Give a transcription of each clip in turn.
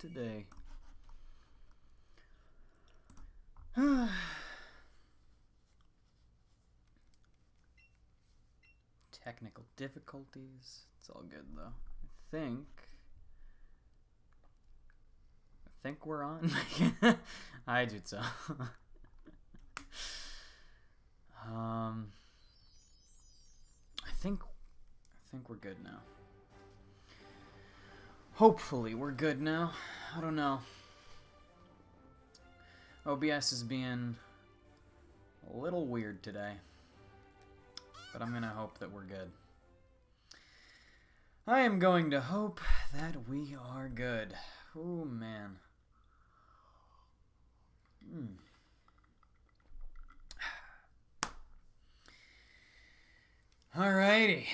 today. Technical difficulties. It's all good though. I think we're on. I do so. I think we're good now. Hopefully we're good now. I don't know. OBS is being a little weird today. But I'm gonna hope that we're good. I am going to hope that we are good. Oh man. Alrighty.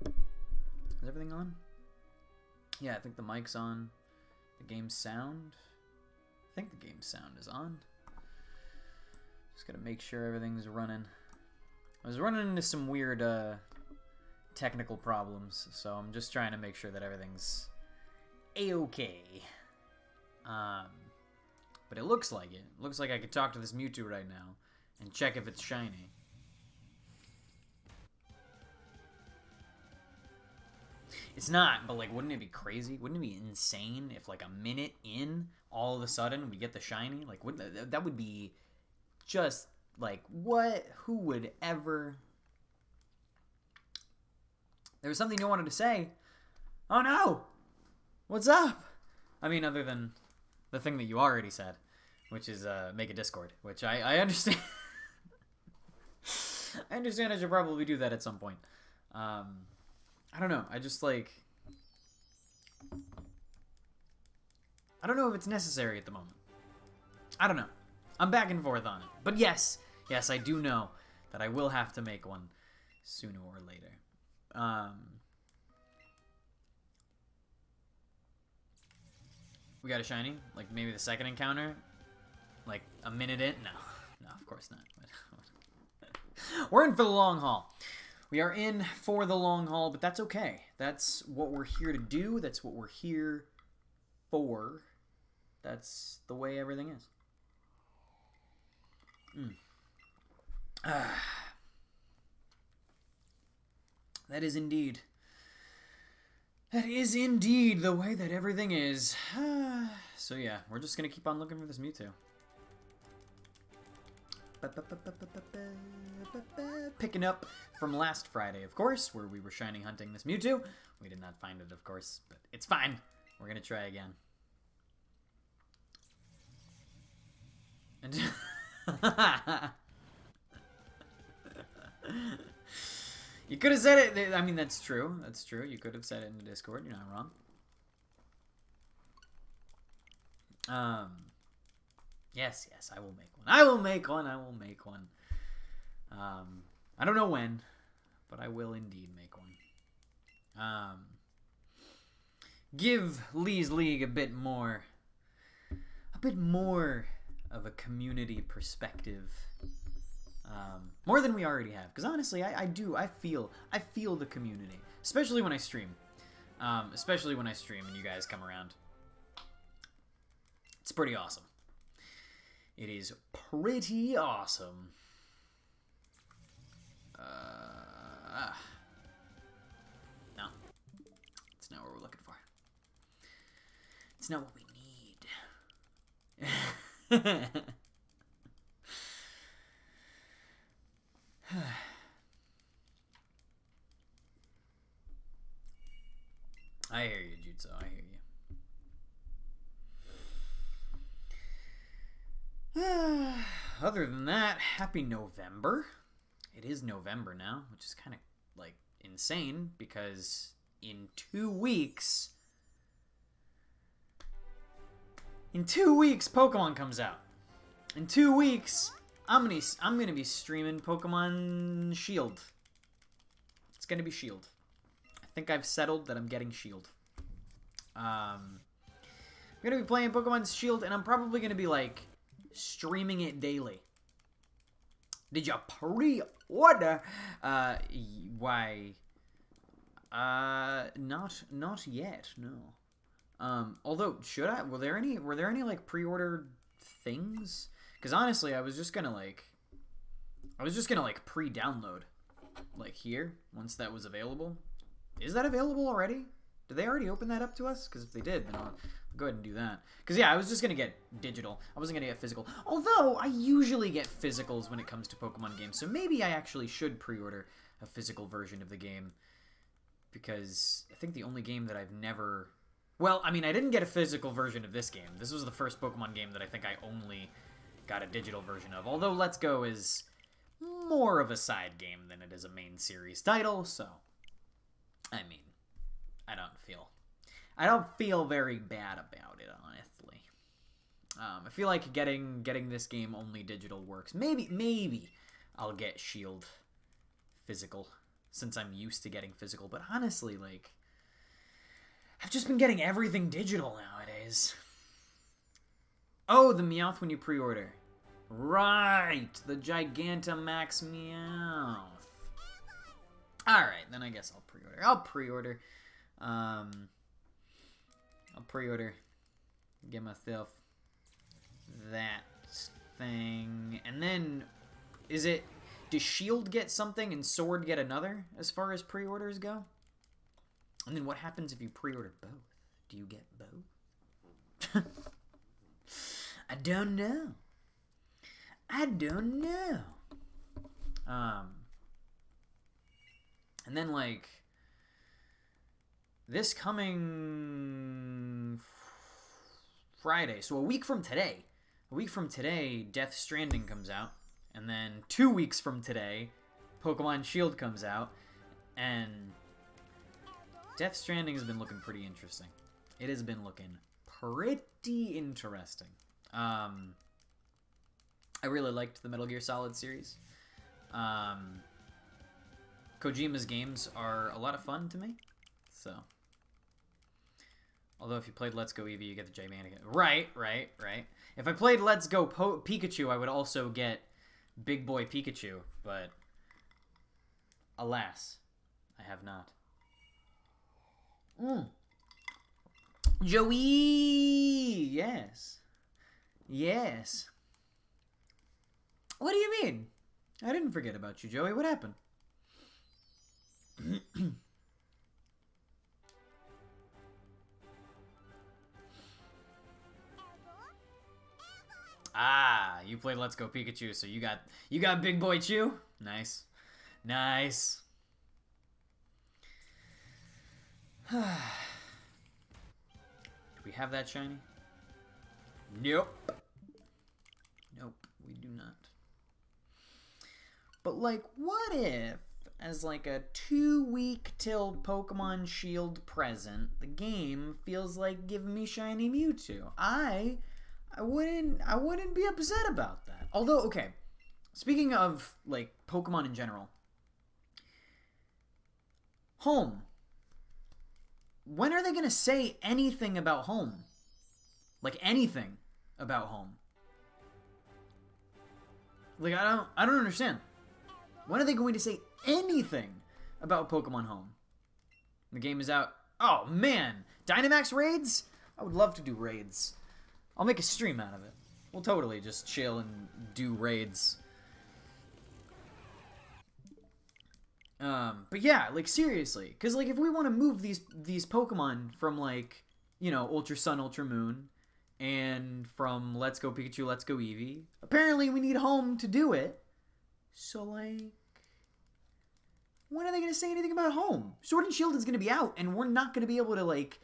Is everything on? Yeah, I think the mic's on. The game sound? I think the game sound is on. Just gotta make sure everything's running. I was running into some weird technical problems, so I'm just trying to make sure that everything's a-okay. But it looks like it. Looks like I could talk to this MEWTWO right now and check if it's shiny. It's not, but like, wouldn't it be crazy? Wouldn't it be insane if like a minute in, all of a sudden we get the shiny? Like, wouldn't that would be just like, what? Who would ever? There was something you wanted to say. Oh no! What's up? I mean, other than the thing that you already said, which is make a Discord, which I understand. I understand I should probably do that at some point. I don't know. I just like... I don't know if it's necessary at the moment. I don't know. I'm back and forth on it. But yes, I do know that I will have to make one sooner or later. We got a shiny? Like maybe the second encounter? Like a minute in? No, of course not. We're in for the long haul. We are in for the long haul, but that's okay. That's what we're here to do. That's what we're here for. That's the way everything is. That is indeed the way that everything is. So yeah, we're just gonna keep on looking for this MEWTWO. Picking up from last Friday, of course, where we were shiny hunting this MEWTWO. We did not find it, of course, but it's fine. We're gonna try again. And you could have said it. I mean, that's true. That's true. You could have said it in the Discord. You're not wrong. Yes, I will make one. I will make one. I don't know when, but I will indeed make one. Give Lee's League a bit more of a community perspective. More than we already have. Because honestly, I feel the community. Especially when I stream. Especially when I stream and you guys come around. It's pretty awesome. It is pretty awesome. No. It's not what we're looking for. It's not what we need. I hear you, Jutsu. I hear you. Other than that, happy November. It is November now, which is kind of like insane because in 2 weeks Pokemon comes out. In 2 weeks, I'm gonna be streaming Pokemon Shield. It's gonna be Shield. I think I've settled that I'm getting Shield. I'm gonna be playing Pokemon Shield, and I'm probably gonna be like streaming it daily. Did you pre-order? Why? Not yet, no. Although, should I? Were there any, like, pre-order things? Because honestly, I was just gonna, like, pre-download, like, here, once that was available. Is that available already? Did they already open that up to us? Because if they did, then I'll go ahead and do that. Because, yeah, I was just going to get digital. I wasn't going to get physical. Although, I usually get physicals when it comes to Pokemon games. So maybe I actually should pre-order a physical version of the game. Because I think the only game that I've never... Well, I mean, I didn't get a physical version of this game. This was the first Pokemon game that I think I only got a digital version of. Although Let's Go is more of a side game than it is a main series title. So, I mean... I don't feel very bad about it, honestly. I feel like getting this game only digital works. Maybe I'll get Shield physical, since I'm used to getting physical. But honestly, like, I've just been getting everything digital nowadays. Oh, the Meowth when you pre-order. Right, the Gigantamax Meowth. Alright, then I guess I'll pre-order. I'll pre-order, get myself that thing, and then, does Shield get something and Sword get another, as far as pre-orders go? And then what happens if you pre-order both? Do you get both? I don't know. And then, like, this coming Friday, so a week from today, Death Stranding comes out, and then 2 weeks from today, Pokemon Shield comes out, and Death Stranding has been looking pretty interesting. It has been looking pretty interesting. I really liked the Metal Gear Solid series. Kojima's games are a lot of fun to me, so... Although if you played Let's Go Eevee, you get the Gigantic... Right. If I played Let's Go Pikachu, I would also get Big Boy Pikachu, but... Alas, I have not. Joey! Yes. What do you mean? I didn't forget about you, Joey. What happened? Ah, you played Let's Go Pikachu, so you got Big Boy Chew? Nice. Do we have that shiny? Nope, we do not. But, like, what if, as like a 2-week till Pokemon Shield present, the game feels like giving me shiny Mewtwo? I wouldn't be upset about that. Although, okay, speaking of, like, Pokemon in general, Home. When are they gonna say anything about Home? Like, anything about Home? Like, I don't understand. When are they going to say anything about Pokemon Home? The game is out. Oh, man. Dynamax raids? I would love to do raids. I'll make a stream out of it. We'll totally just chill and do raids. But yeah, like, seriously. Because, like, if we want to move these Pokemon from, like, you know, Ultra Sun, Ultra Moon, and from Let's Go Pikachu, Let's Go Eevee, apparently we need Home to do it. So, like, when are they going to say anything about Home? Sword and Shield is going to be out, and we're not going to be able to, like,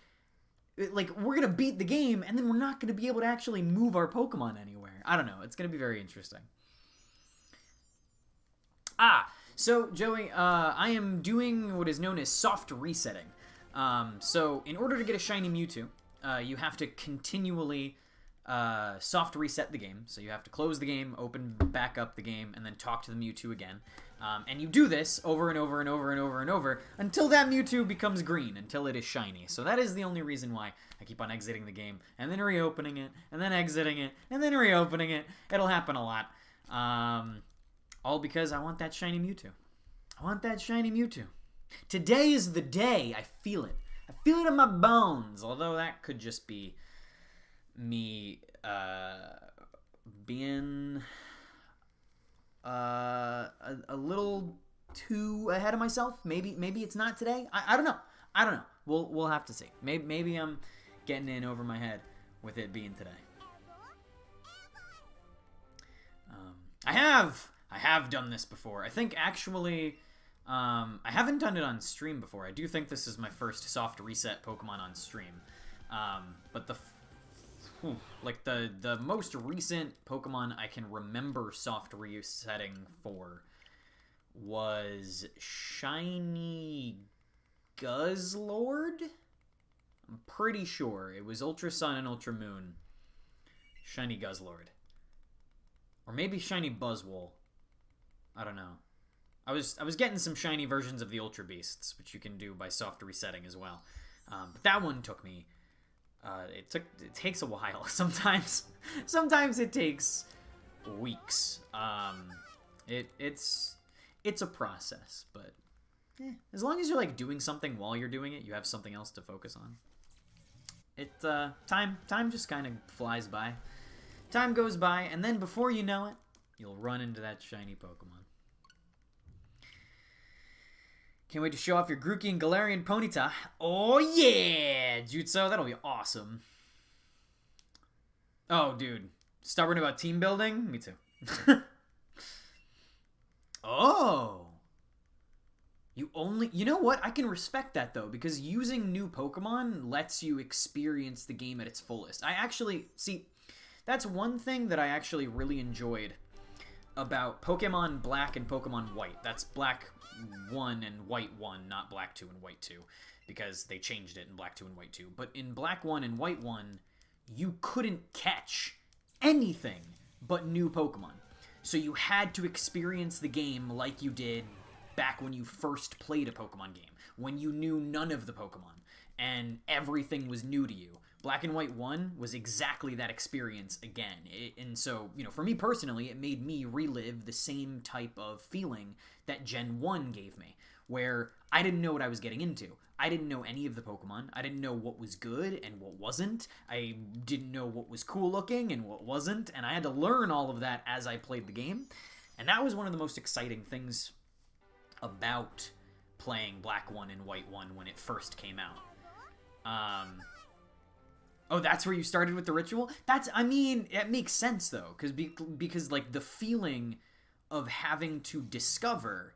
we're going to beat the game, and then we're not going to be able to actually move our Pokemon anywhere. I don't know. It's going to be very interesting. So, Joey, I am doing what is known as soft resetting. So, in order to get a shiny Mewtwo, you have to continually soft reset the game. So, you have to close the game, open back up the game, and then talk to the Mewtwo again. And you do this over and over and over and over and over until that Mewtwo becomes green, until it is shiny. So that is the only reason why I keep on exiting the game, and then reopening it, and then exiting it, and then reopening it. It'll happen a lot. All because I want that shiny Mewtwo. Today is the day. I feel it. I feel it in my bones. Although that could just be me being a little too ahead of myself. Maybe it's not today. I don't know. I don't know. We'll have to see. Maybe I'm getting in over my head with it being today. I have done this before. I think actually I haven't done it on stream before. I do think this is my first soft reset Pokemon on stream. But the most recent Pokemon I can remember soft resetting for was Shiny Guzzlord? I'm pretty sure. It was Ultra Sun and Ultra Moon. Shiny Guzzlord. Or maybe Shiny Buzzwole. I don't know. I was getting some shiny versions of the Ultra Beasts, which you can do by soft resetting as well. But that one took me... It takes a while. Sometimes it takes weeks. It's a process, but as long as you're like doing something while you're doing it, you have something else to focus on. Time just kind of flies by. Time goes by, and then before you know it, you'll run into that shiny Pokemon. Can't wait to show off your Grookey and Galarian Ponyta. Oh yeah, Jutsu, that'll be awesome. Oh, dude, stubborn about team building? Me too. Oh. You know what? I can respect that, though, because using new Pokemon lets you experience the game at its fullest. I actually, see, that's one thing that I actually really enjoyed about Pokemon Black and Pokemon White. That's Black 1 and White 1, not Black 2 and White 2, because they changed it in Black 2 and White 2. But in Black 1 and White 1, you couldn't catch anything but new Pokemon. So you had to experience the game like you did back when you first played a Pokemon game, when you knew none of the Pokemon, and everything was new to you. Black and White 1 was exactly that experience again. And so, you know, for me personally, it made me relive the same type of feeling that Gen 1 gave me, where I didn't know what I was getting into. I didn't know any of the Pokemon. I didn't know what was good and what wasn't. I didn't know what was cool looking and what wasn't, and I had to learn all of that as I played the game. And that was one of the most exciting things about playing Black 1 and White 1 when it first came out. Oh, that's where you started with the ritual? I mean, it makes sense, though, because like, the feeling of having to discover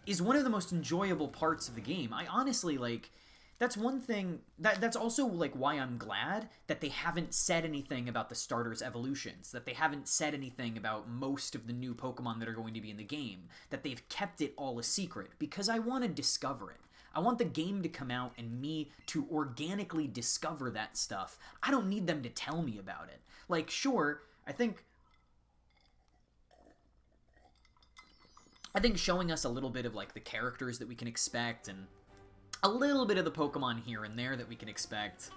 is one of the most enjoyable parts of the game. I honestly, like, that's one thing, that's also, like, why I'm glad that they haven't said anything about the starters' evolutions, that they haven't said anything about most of the new Pokemon that are going to be in the game, that they've kept it all a secret, because I want to discover it. I want the game to come out and me to organically discover that stuff. I don't need them to tell me about it. Like, sure, I think showing us a little bit of, like, the characters that we can expect and a little bit of the Pokemon here and there that we can expect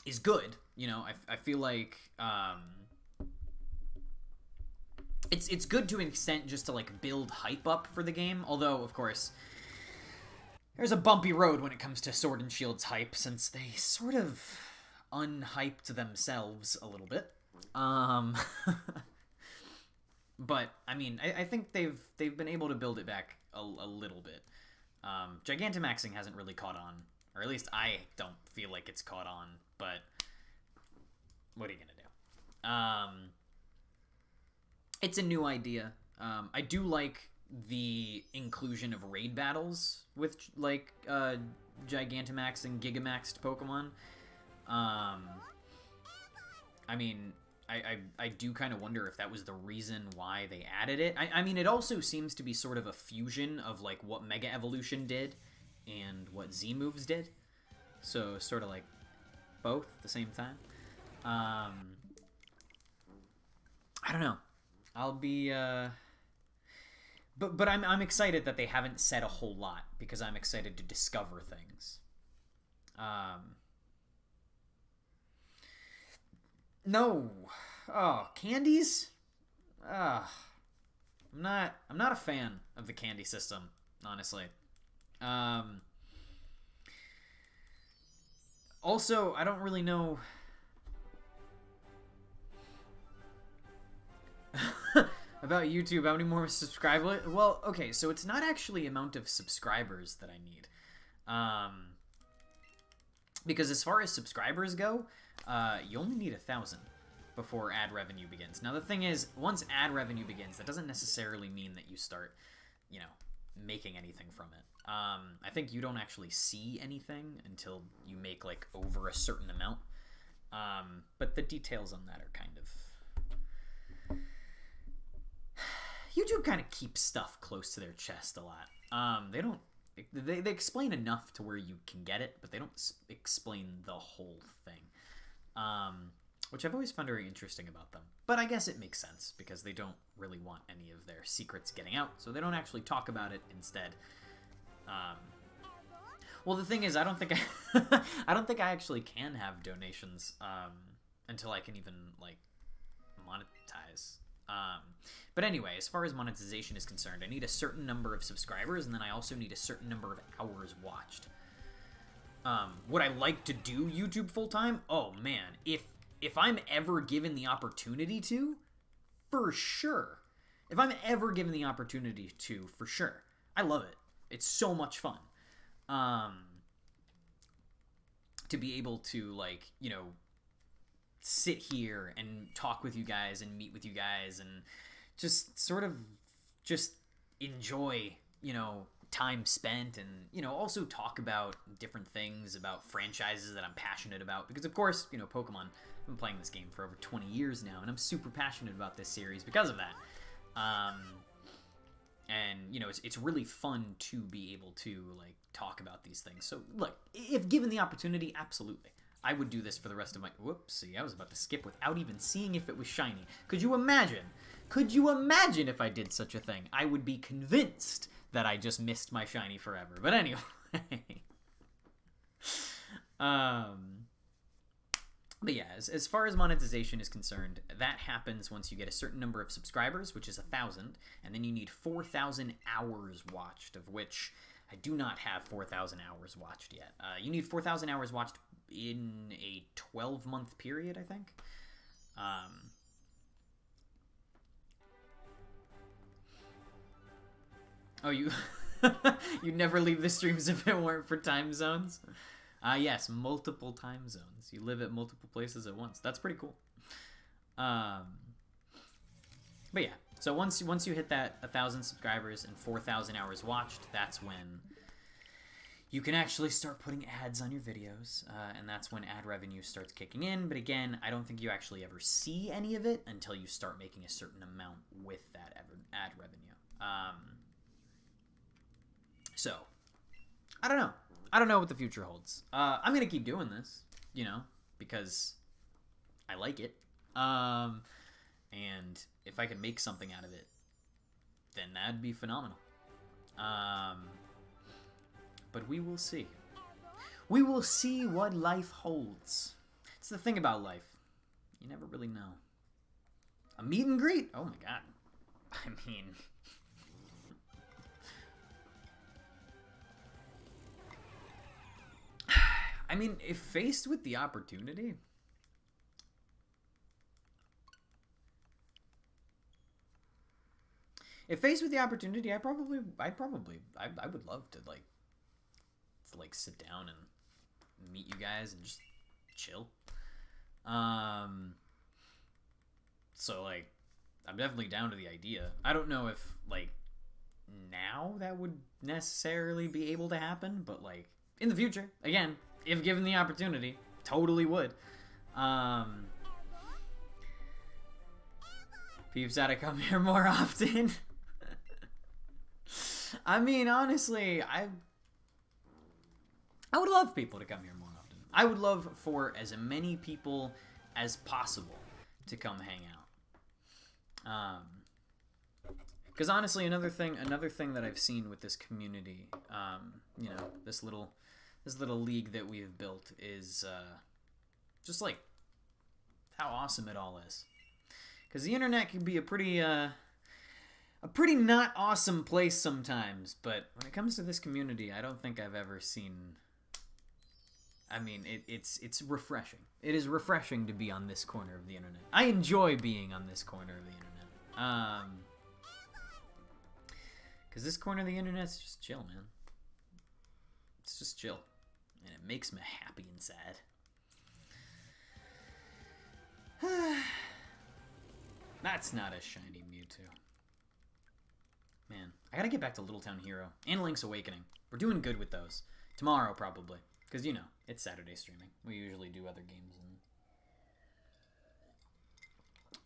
is good. You know, I feel like it's good to an extent just to, like, build hype up for the game. Although, of course, there's a bumpy road when it comes to Sword and Shield's hype, since they sort of unhyped themselves a little bit. But, I mean, I think they've been able to build it back a little bit. Gigantamaxing hasn't really caught on. Or at least I don't feel like it's caught on. But what are you going to do? It's a new idea. I do like the inclusion of raid battles with, like, Gigantamax and Gigamaxed Pokemon. I mean, I do kind of wonder if that was the reason why they added it. I mean, it also seems to be sort of a fusion of, like, what Mega Evolution did and what Z-Moves did. So, sort of like both at the same time. I don't know. I'll be, But I'm excited that they haven't said a whole lot, because I'm excited to discover things. No. Oh, candies? Ugh. I'm not a fan of the candy system, honestly. Also, I don't really know about YouTube. How many more subscribers? Well, okay, so it's not actually amount of subscribers that I need. Because as far as subscribers go, you only need 1,000 before ad revenue begins. Now, the thing is, once ad revenue begins, that doesn't necessarily mean that you start, making anything from it. I think you don't actually see anything until you make, like, over a certain amount. But the details on that are kind of... YouTube kind of keeps stuff close to their chest a lot. They don't... They explain enough to where you can get it, but they don't explain the whole thing. Which I've always found very interesting about them. But I guess it makes sense, because they don't really want any of their secrets getting out, so they don't actually talk about it instead. Well, the thing is, I don't think I actually can have donations until I can even, like, monetize. But anyway, as far as monetization is concerned, I need a certain number of subscribers, and then I also need a certain number of hours watched. Would I like to do YouTube full-time? Oh, man. If I'm ever given the opportunity to, for sure. If I'm ever given the opportunity to, for sure. I love it. It's so much fun. To be able to, like, sit here and talk with you guys and meet with you guys and just sort of just enjoy, time spent and, also talk about different things, about franchises that I'm passionate about. Because, of course, Pokemon, I've been playing this game for over 20 years now, and I'm super passionate about this series because of that. And, it's really fun to be able to, like, talk about these things. So, look, if given the opportunity, absolutely. I would do this for the rest of my... Whoopsie, I was about to skip without even seeing if it was shiny. Could you imagine? Could you imagine if I did such a thing? I would be convinced that I just missed my shiny forever. But anyway. But yeah, as far as monetization is concerned, that happens once you get a certain number of subscribers, which is 1,000, and then you need 4,000 hours watched, of which I do not have 4,000 hours watched yet. You need 4,000 hours watched in a 12-month period, I think. Oh, you'd never leave the streams if it weren't for time zones? Yes, multiple time zones. You live at multiple places at once. That's pretty cool. But yeah, so once you hit that 1,000 subscribers and 4,000 hours watched, that's when you can actually start putting ads on your videos, and that's when ad revenue starts kicking in. But again, I don't think you actually ever see any of it until you start making a certain amount with that ad revenue. So, I don't know. I don't know what the future holds. I'm going to keep doing this, because I like it. And if I can make something out of it, then that'd be phenomenal. But we will see. We will see what life holds. It's the thing about life. You never really know. A meet and greet? Oh my god. I mean, if faced with the opportunity... If faced with the opportunity, I would love to, like sit down and meet you guys and just chill. So, like, I'm definitely down to the idea. I don't know if, like, now that would necessarily be able to happen, but, like, in the future, again, if given the opportunity, totally would. Peeps ought to come here more often. I mean, honestly, I would love people to come here more often. I would love for as many people as possible to come hang out. Because honestly, another thing that I've seen with this community, this little league that we've built is just like how awesome it all is. Because the internet can be a pretty a pretty not awesome place sometimes, but when it comes to this community, I don't think I've ever seen... I mean, it's refreshing. It is refreshing to be on this corner of the internet. I enjoy being on this corner of the internet. Because this corner of the internet's just chill, man. It's just chill. And it makes me happy and sad. That's not a shiny Mewtwo. Man, I gotta get back to Little Town Hero and Link's Awakening. We're doing good with those. Tomorrow, probably. Because, you know, it's Saturday streaming. We usually do other games and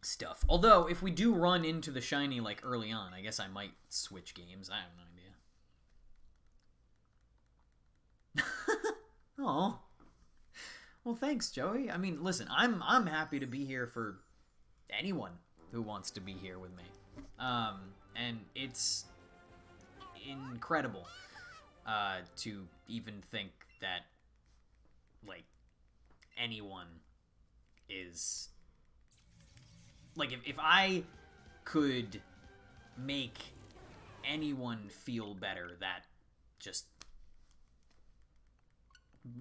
stuff. Although, if we do run into the shiny, like, early on, I guess I might switch games. I have no idea. Oh. Well, thanks, Joey. I mean, listen, I'm happy to be here for anyone who wants to be here with me. And it's incredible to even think that, like, anyone is... Like, if I could make anyone feel better, that just...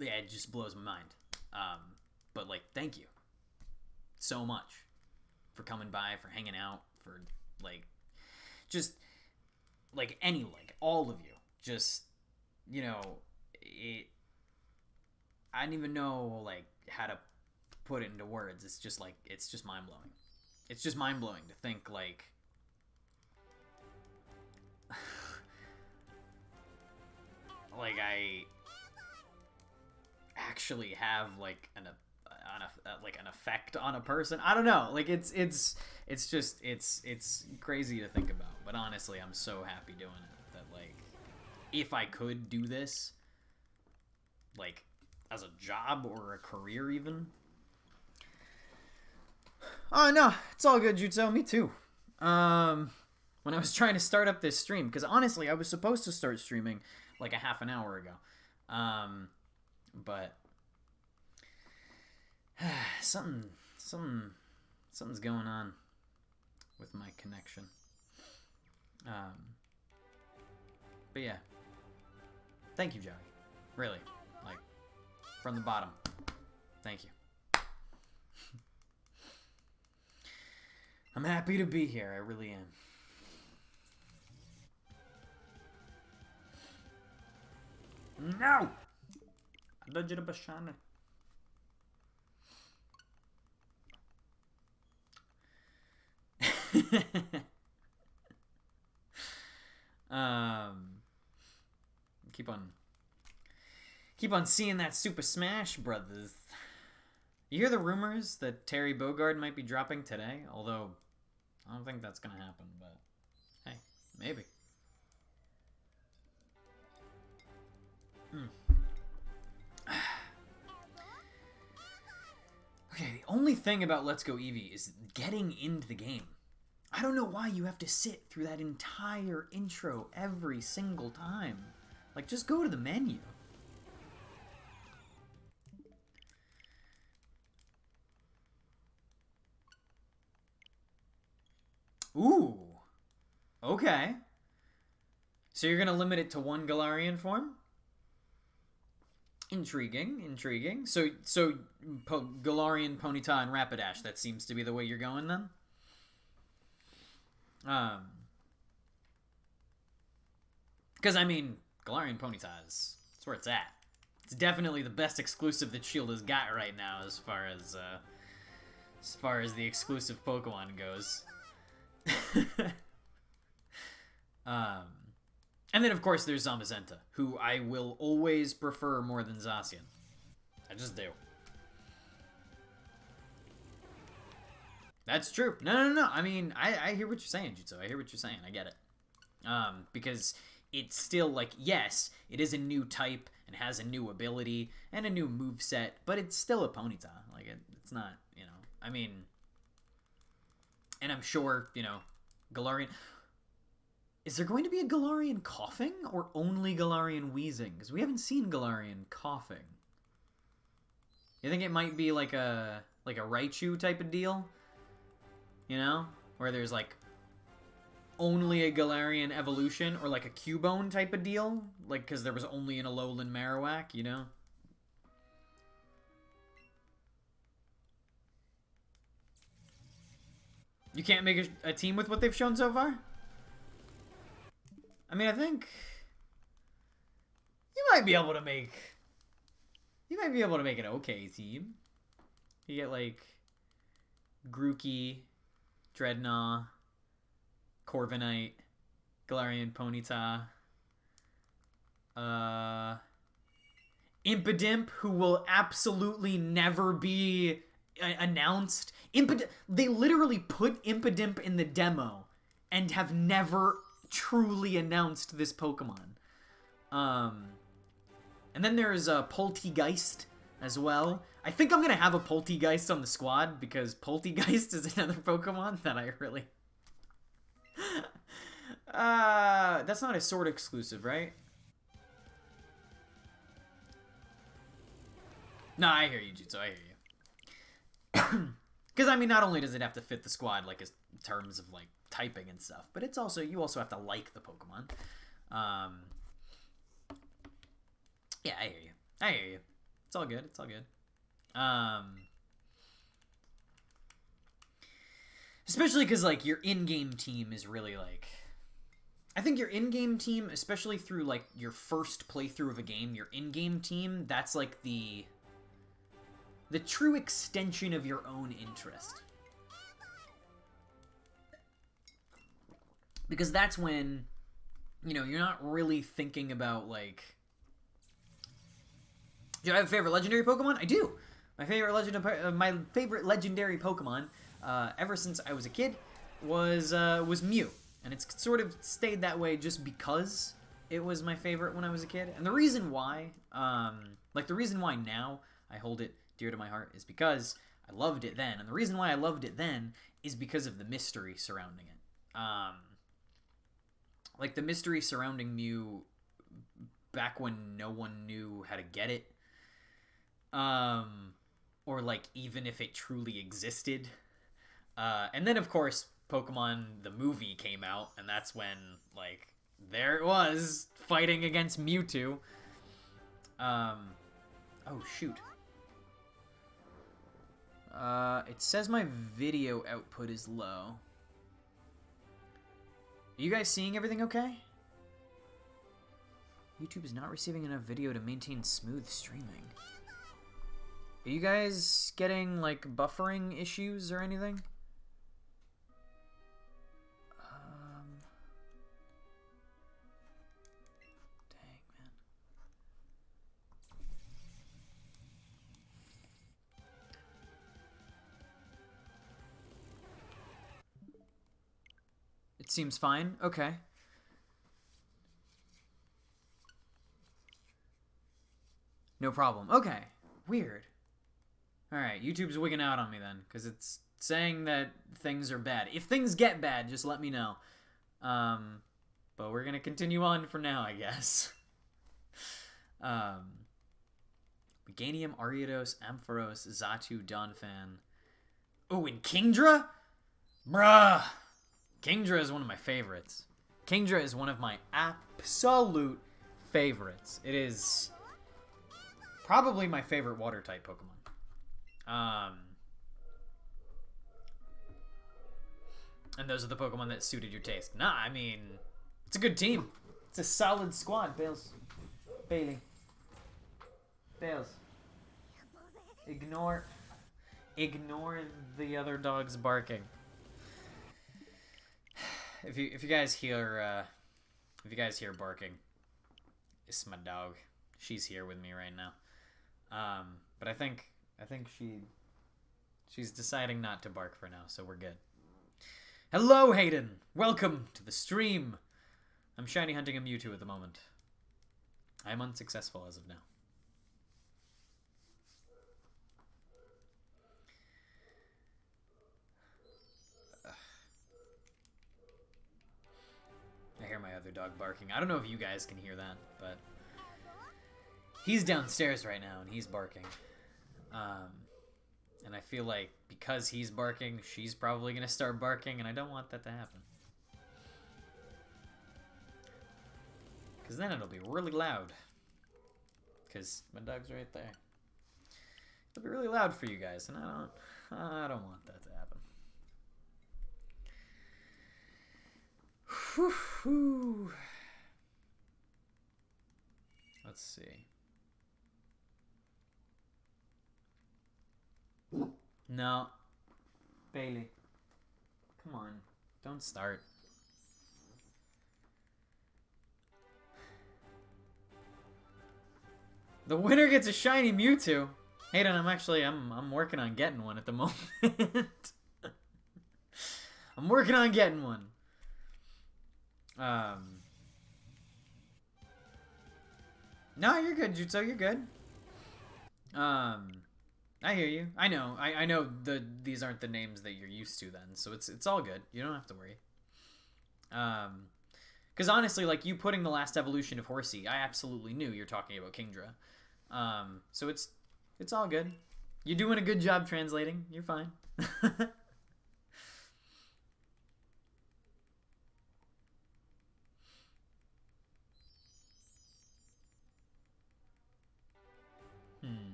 Yeah, it just blows my mind. But, like, thank you so much for coming by, for hanging out, for, like, just, like, all of you. Just, you know, I don't even know, like, how to put it into words. It's just, like, it's just mind-blowing. It's just mind-blowing to think, like... like, I actually have, like, an effect on a person. I don't know. Like, it's crazy to think about. But honestly, I'm so happy doing it that, like, if I could do this, like, as a job or a career even. Oh, no. It's all good, Jutsu. Me too. When I was trying to start up this stream, because honestly, I was supposed to start streaming like a half an hour ago. But something's going on with my connection. But yeah, thank you, Joey. Really, like, from the bottom. Thank you. I'm happy to be here. I really am. No! Legit Bashana. Keep on seeing that Super Smash Brothers. You hear the rumors that Terry Bogard might be dropping today? Although, I don't think that's gonna happen, but hey, maybe. Okay, the only thing about Let's Go Eevee is getting into the game. I don't know why you have to sit through that entire intro every single time. Like, just go to the menu. Ooh. Okay. So you're gonna limit it to one Galarian form? Intriguing, intriguing. So Galarian, Ponyta, and Rapidash, that seems to be the way you're going then? Because, I mean, Galarian Ponyta is... that's where it's at. It's definitely the best exclusive that Shield has got right now as far as the exclusive Pokemon goes. And then, of course, there's Zamazenta, who I will always prefer more than Zacian. I just do. That's true. No. I mean, I hear what you're saying, Jutsu. I hear what you're saying. I get it. Because it's still, like, yes, it is a new type and has a new ability and a new moveset, but it's still a Ponyta. Like, it's not, you know, I mean... And I'm sure, you know, Galarian... Is there going to be a Galarian coughing or only Galarian wheezing? Because we haven't seen Galarian coughing. You think it might be like a Raichu type of deal? You know? Where there's like only a Galarian evolution or like a Cubone type of deal, like because there was only an Alolan Marowak, you know. You can't make a team with what they've shown so far? I mean, I think you might be able to make an okay team. You get like Grookey, Dreadnought, Corviknight, Galarian Ponyta, Impidimp, who will absolutely never be announced. They literally put Impidimp in the demo and have never truly announced this Pokemon. And then there's Poltegeist as well. I think I'm going to have a Poltegeist on the squad because Poltegeist is another Pokemon that I really... that's not a sword exclusive, right? No, I hear you, Jutsu. I hear you. Because, I mean, not only does it have to fit the squad, like, in terms of, like, typing and stuff, but it's also, you also have to like the Pokemon. Yeah, I hear you. I hear you. It's all good. It's all good. Especially because, like, your in-game team is really, like... I think your in-game team, especially through, like, your first playthrough of a game, your in-game team, that's, like, the true extension of your own interest. Because that's when, you know, you're not really thinking about, like... Do I have a favorite legendary Pokemon? I do! My favorite legendary Pokemon, ever since I was a kid, was Mew. And it's sort of stayed that way just because it was my favorite when I was a kid. And the reason why, the reason why now I hold it dear to my heart is because I loved it then. And the reason why I loved it then is because of the mystery surrounding it. Like, the mystery surrounding Mew back when no one knew how to get it. Or, like, even if it truly existed. And then, of course, Pokemon the movie came out, and that's when, like, there it was, fighting against Mewtwo. Oh, shoot. It says my video output is low. Are you guys seeing everything okay? YouTube is not receiving enough video to maintain smooth streaming. Are you guys getting, like, buffering issues or anything? Dang, man. It seems fine. Okay. No problem. Okay. Weird. Alright, YouTube's wigging out on me then, because it's saying that things are bad. If things get bad, just let me know. But we're gonna continue on for now, I guess. Meganium, Ariados, Ampharos, Xatu, Donphan. Oh, and Kingdra? Bruh! Kingdra is one of my favorites. Kingdra is one of my absolute favorites. It is probably my favorite water-type Pokemon. And those are the Pokemon that suited your taste. Nah, I mean, it's a good team. It's a solid squad, Bales. Bailey. Bales. Ignore the other dogs barking. If you guys hear barking, it's my dog. She's here with me right now. But I think she's deciding not to bark for now, so we're good. Hello, Hayden! Welcome to the stream! I'm shiny hunting a Mewtwo at the moment. I'm unsuccessful as of now. I hear my other dog barking. I don't know if you guys can hear that, but he's downstairs right now and he's barking. And I feel like because he's barking, she's probably going to start barking, and I don't want that to happen. Because then it'll be really loud. Because my dog's right there. It'll be really loud for you guys, and I don't want that to happen. Whew. Let's see. No. Bailey. Come on. Don't start. The winner gets a shiny Mewtwo. Hayden, I'm working on getting one at the moment. I'm working on getting one. No, you're good, Jutsu. You're good. I hear you. I know these aren't the names that you're used to then, so it's all good. You don't have to worry. Because honestly, like, you putting the last evolution of Horsey, I absolutely knew you're talking about Kingdra. So it's all good. You're doing a good job translating. You're fine.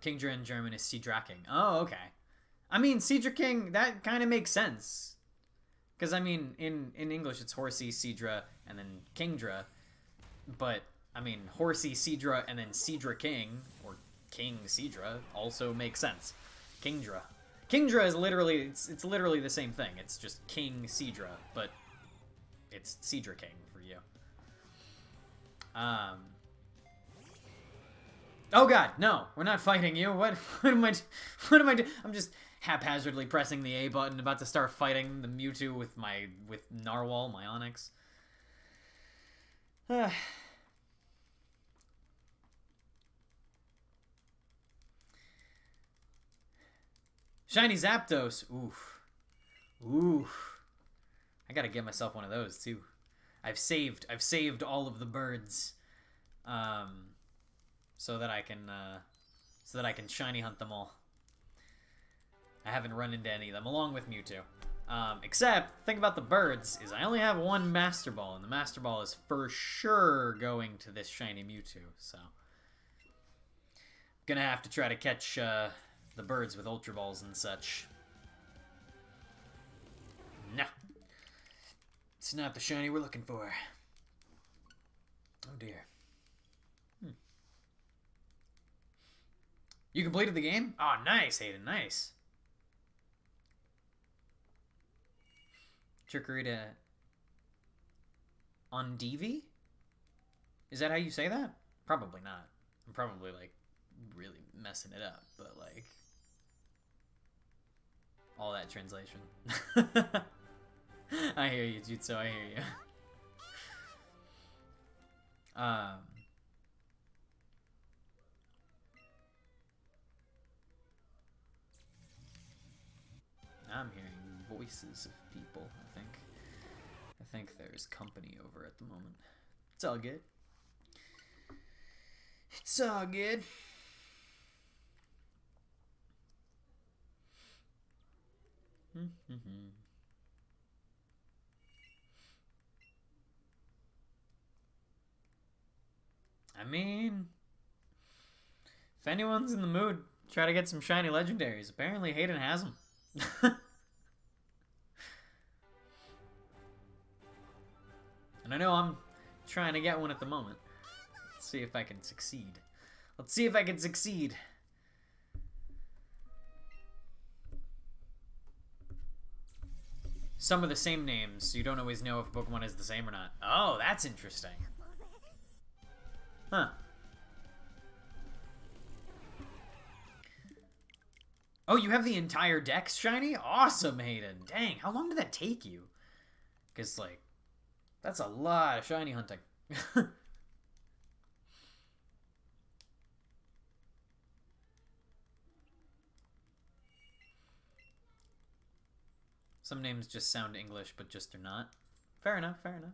Kingdra in German is Seedraking. Oh, okay. I mean, Seedraking, that kind of makes sense. Because, I mean, in English, it's Horsey, Seedra, and then Kingdra. But, I mean, Horsey, Seedra, and then Seedra King, or King Seedra, also makes sense. Kingdra. Kingdra is literally, it's literally the same thing. It's just King Seedra, but it's Seedra King for you. Oh god, no, we're not fighting you. What am I doing? I'm just haphazardly pressing the A button, about to start fighting the Mewtwo with Narwhal, my Onyx. Shiny Zapdos. Oof. Oof. I gotta get myself one of those too. I've saved all of the birds. So that I can shiny hunt them all. I haven't run into any of them, along with Mewtwo. Except, the thing about the birds is I only have one Master Ball, and the Master Ball is for sure going to this shiny Mewtwo, so gonna have to try to catch the birds with Ultra Balls and such. Nah. It's not the shiny we're looking for. Oh dear. You completed the game? Oh, nice, Hayden, nice. Chikorita Ondivi? Is that how you say that? Probably not. I'm probably, like, really messing it up, but, like, all that translation. I hear you, Jutsu, I hear you. I'm hearing voices of people, I think. I think there's company over at the moment. It's all good. It's all good. I mean, if anyone's in the mood, try to get some shiny legendaries. Apparently Hayden has them. And I know I'm trying to get one at the moment. Let's see if I can succeed. Let's see if I can succeed. Some of the same names, so you don't always know if Pokemon is the same or not. Oh, that's interesting. Huh. Oh, you have the entire dex shiny? Awesome, Hayden. Dang, how long did that take you? Because, like, that's a lot of shiny hunting. Some names just sound English, but just are not. Fair enough, fair enough.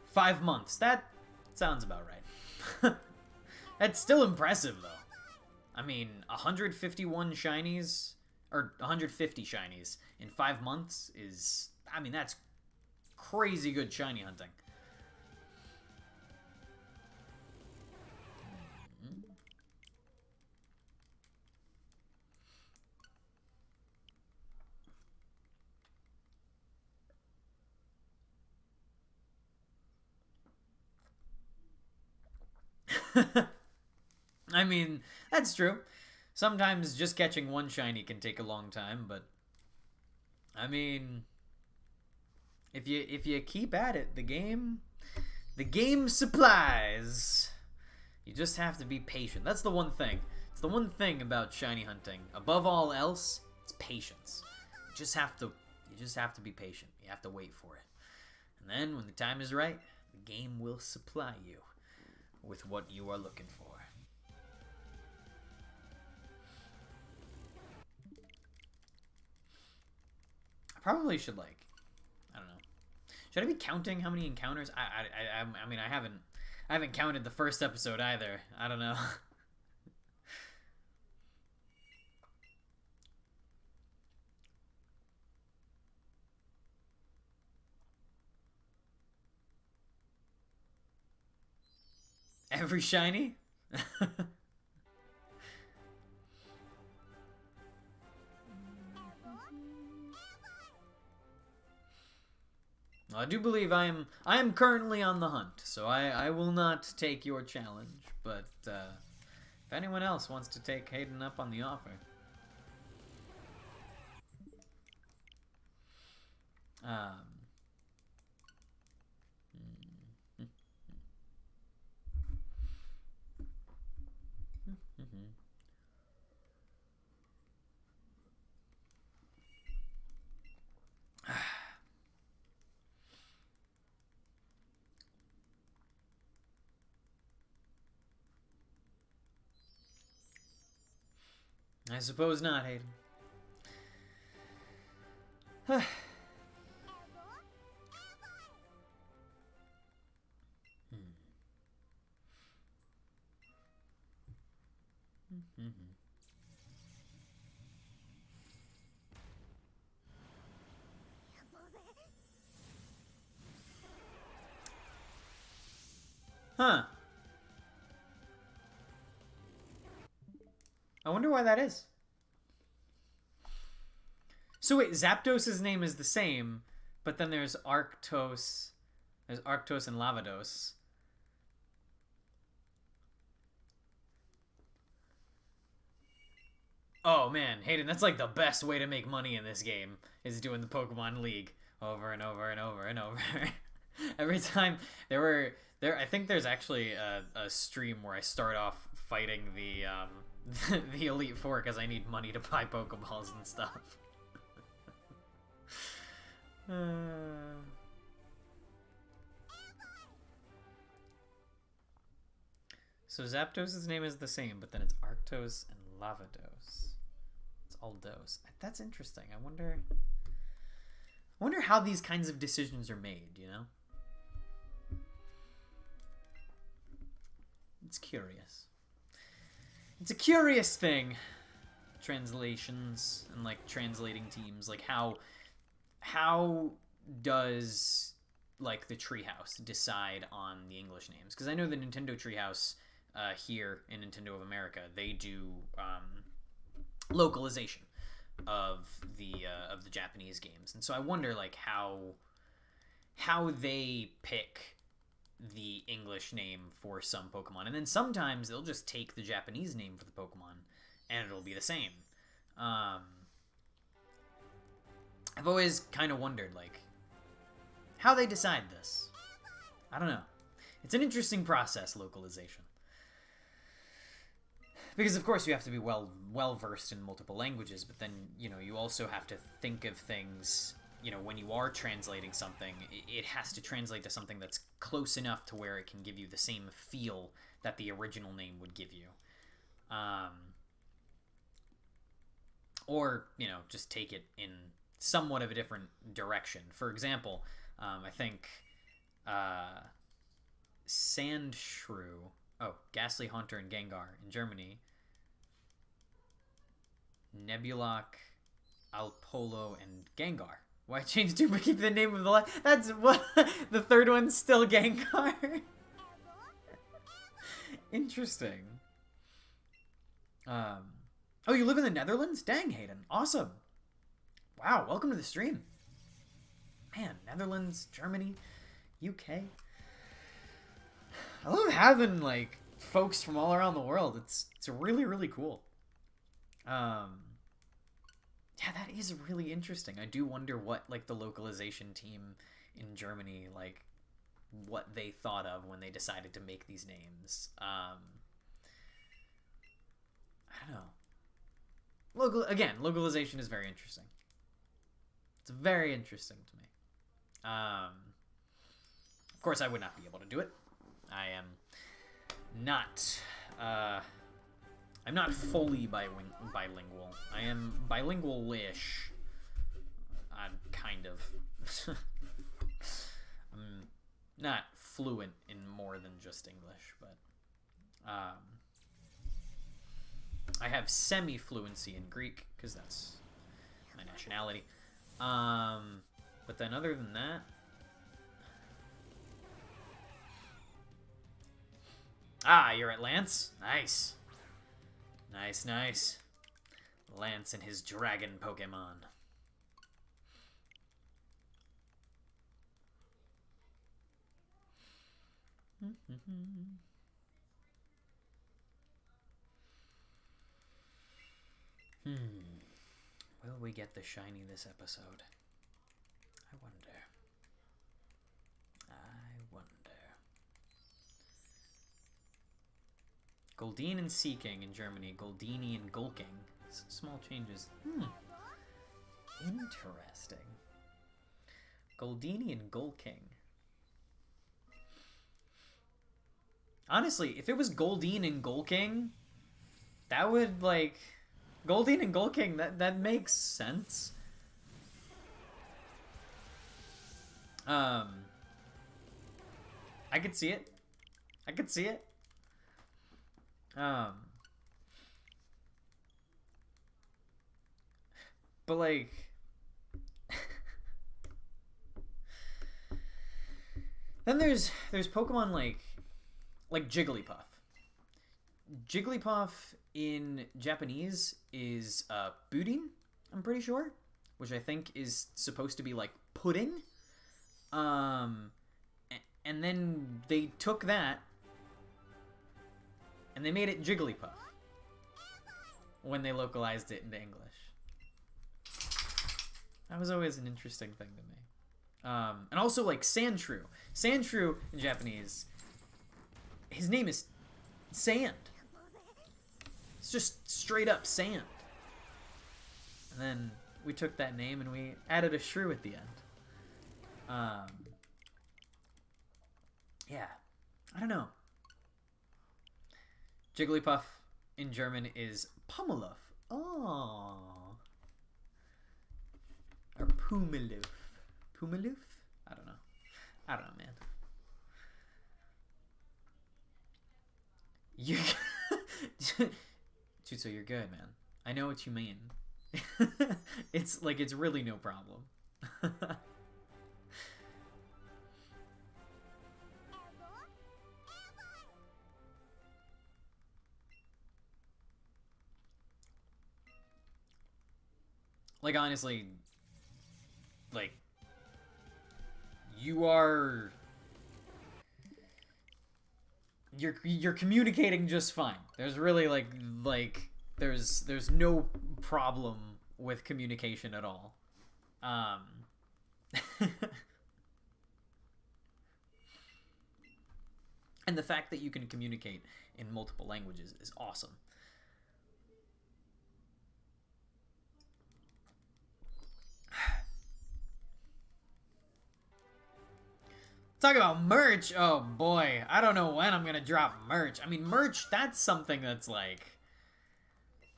5 months. That sounds about right. That's still impressive, though. I mean, 151 shinies, or 150 shinies in 5 months is, I mean, that's crazy good shiny hunting. I mean, that's true. Sometimes just catching one shiny can take a long time, but I mean, if you keep at it, the game supplies. You just have to be patient. That's the one thing. It's the one thing about shiny hunting. Above all else, it's patience. You just have to be patient. You have to wait for it. And then when the time is right, the game will supply you with what you are looking for. I probably should, like, I don't know. Should I be counting how many encounters? I mean, I haven't counted the first episode either. I don't know. Every shiny? Well, I do believe I am currently on the hunt, so I will not take your challenge. But if anyone else wants to take Hayden up on the offer, I suppose not, Hayden. Huh. I wonder why that is. So wait, Zapdos' name is the same, but then there's Arctos. There's Arctos and Lavados. Oh man, Hayden, that's like the best way to make money in this game, is doing the Pokemon League over and over and over and over. Every time I think there's actually a stream where I start off fighting the the Elite Four because I need money to buy Pokeballs and stuff. So Zapdos' name is the same, but then it's Arctos and Lavados. It's all dos. That's interesting. I wonder how these kinds of decisions are made, you know? It's curious. It's a curious thing. Translations and like translating teams, like how does like the Treehouse decide on the English names? Because I know the Nintendo Treehouse here in Nintendo of America, they do localization of the Japanese games, and so I wonder like how they pick the English name for some Pokemon, and then sometimes they'll just take the Japanese name for the Pokemon, and it'll be the same. I've always kind of wondered like how they decide this. I don't know. It's an interesting process, localization. Because of course you have to be well versed in multiple languages, but then, you know, you also have to think of things, you know, when you are translating something, it has to translate to something that's close enough to where it can give you the same feel that the original name would give you. Or, you know, just take it in somewhat of a different direction. For example, I think Sandshrew, Ghastly Haunter and Gengar in Germany Nebulok, Alpolo, and Gengar. Why change two but keep the name of the last? That's what the third one's still Gengar. Interesting. Oh, you live in the Netherlands? Dang, Hayden. Awesome. Wow, welcome to the stream. Man, Netherlands, Germany, UK. I love having like folks from all around the world. It's really, really cool. Yeah, that is really interesting. I do wonder what like the localization team in Germany, like what they thought of when they decided to make these names. I don't know. Again, localization is very interesting. It's very interesting to me. Of course, I would not be able to do it. I am not. I'm not fully bilingual. I am bilingual-ish. I'm kind of. I'm not fluent in more than just English, but I have semi-fluency in Greek because that's my nationality. But then other than that, you're at Lance? Nice. Nice, nice. Lance and his dragon Pokemon. Will we get the shiny this episode? I wonder. Goldeen and Seeking in Germany. Goldini and Gulking. Some small changes. Interesting. Goldini and Gulking. Honestly, if it was Goldeen and Gulking, that would, like... Goldeen and Gulking, that makes sense. I could see it. I could see it. But like then there's Pokemon like Jigglypuff. Jigglypuff in Japanese is Budin, I'm pretty sure, which I think is supposed to be like pudding. And then they took that and they made it Jigglypuff when they localized it into English. That was always an interesting thing to me. And also, like, Sandshrew. Sandshrew in Japanese, his name is Sand. It's just straight up sand. And then we took that name and we added a shrew at the end. Yeah. I don't know. Jigglypuff in German is Pummeluff. Oh. Or Pumaloof. Pumaloof? I don't know. I don't know, man. You... Jutsu, you're good, man. I know what you mean. It's really no problem. Like, honestly, like, you're communicating just fine. There's really there's no problem with communication at all. And the fact that you can communicate in multiple languages is awesome. Talk about merch. Oh boy, I don't know when I'm gonna drop merch. I mean, merch, that's something that's like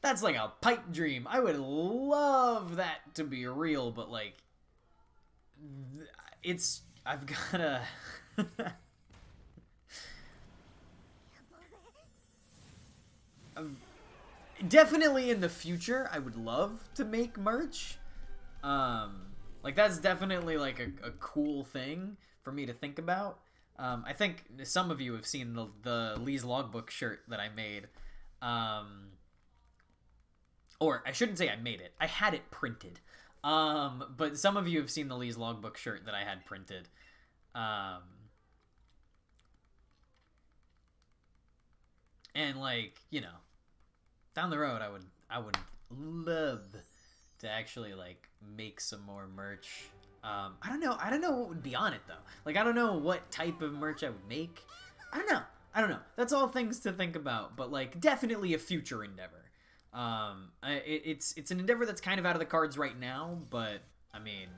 a pipe dream. I would love that to be real, but like I've gotta definitely in the future, I would love to make merch. Like that's definitely like a cool thing for me to think about. I think some of you have seen the Lee's Logbook shirt that I made. Or I shouldn't say I made it. I had it printed. But some of you have seen the Lee's Logbook shirt that I had printed. And like, you know, down the road I would love to actually like make some more merch. I don't know what would be on it though. Like I don't know what type of merch I would make. I don't know. That's all things to think about, but like definitely a future endeavor. It's an endeavor that's kind of out of the cards right now, but I mean,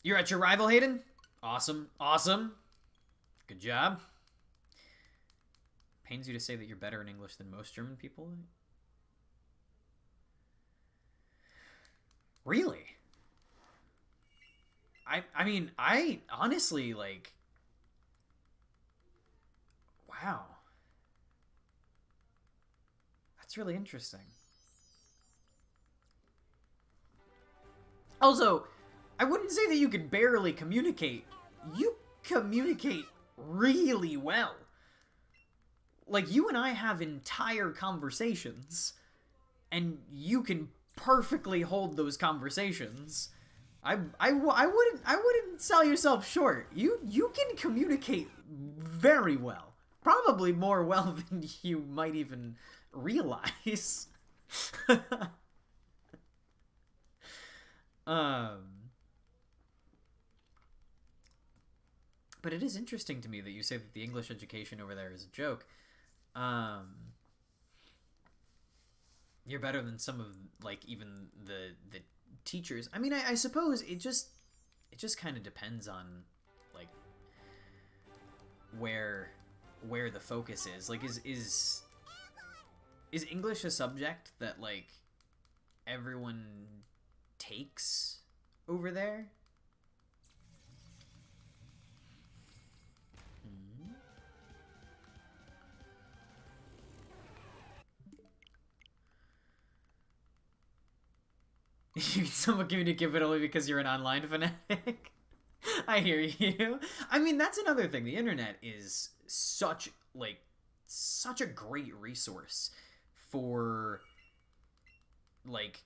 you're at your rival, Hayden. Awesome, awesome, good job. Pains you to say that you're better in English than most German people. Really? I mean, I honestly, like... Wow. That's really interesting. Also, I wouldn't say that you could barely communicate. You communicate really well. Like, you and I have entire conversations, and you can perfectly hold those conversations. I wouldn't sell yourself short. You can communicate very well. Probably more well than you might even realize. But it is interesting to me that you say that the English education over there is a joke. You're better than some of like even the teachers. I mean, I suppose it just kind of depends on like where the focus is. Like is English a subject that like everyone takes over there? You can somewhat communicate, but only because you're an online fanatic. I hear you. I mean, that's another thing. The internet is such a great resource for like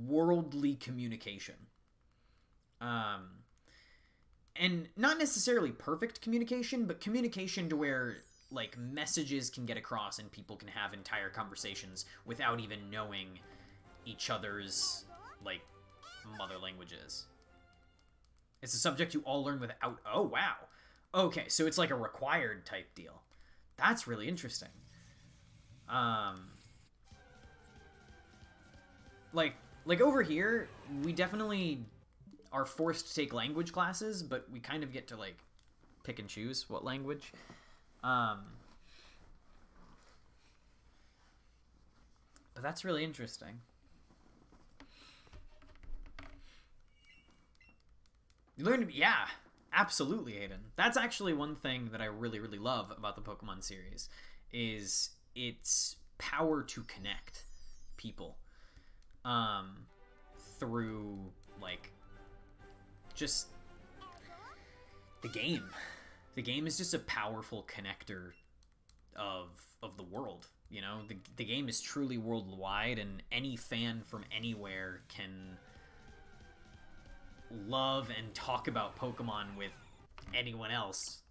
worldly communication. And not necessarily perfect communication, but communication to where like messages can get across and people can have entire conversations without even knowing each other's like mother languages. It's a subject you all learn without. Oh wow. Okay, so it's like a required type deal. That's really interesting. Like over here, we definitely are forced to take language classes, but we kind of get to like pick and choose what language. But that's really interesting. You learn to, yeah, absolutely, Hayden. That's actually one thing that I really, really love about the Pokemon series is its power to connect people through like just the game. The game is just a powerful connector of the world. You know, the game is truly worldwide, and any fan from anywhere can love and talk about Pokemon with anyone else.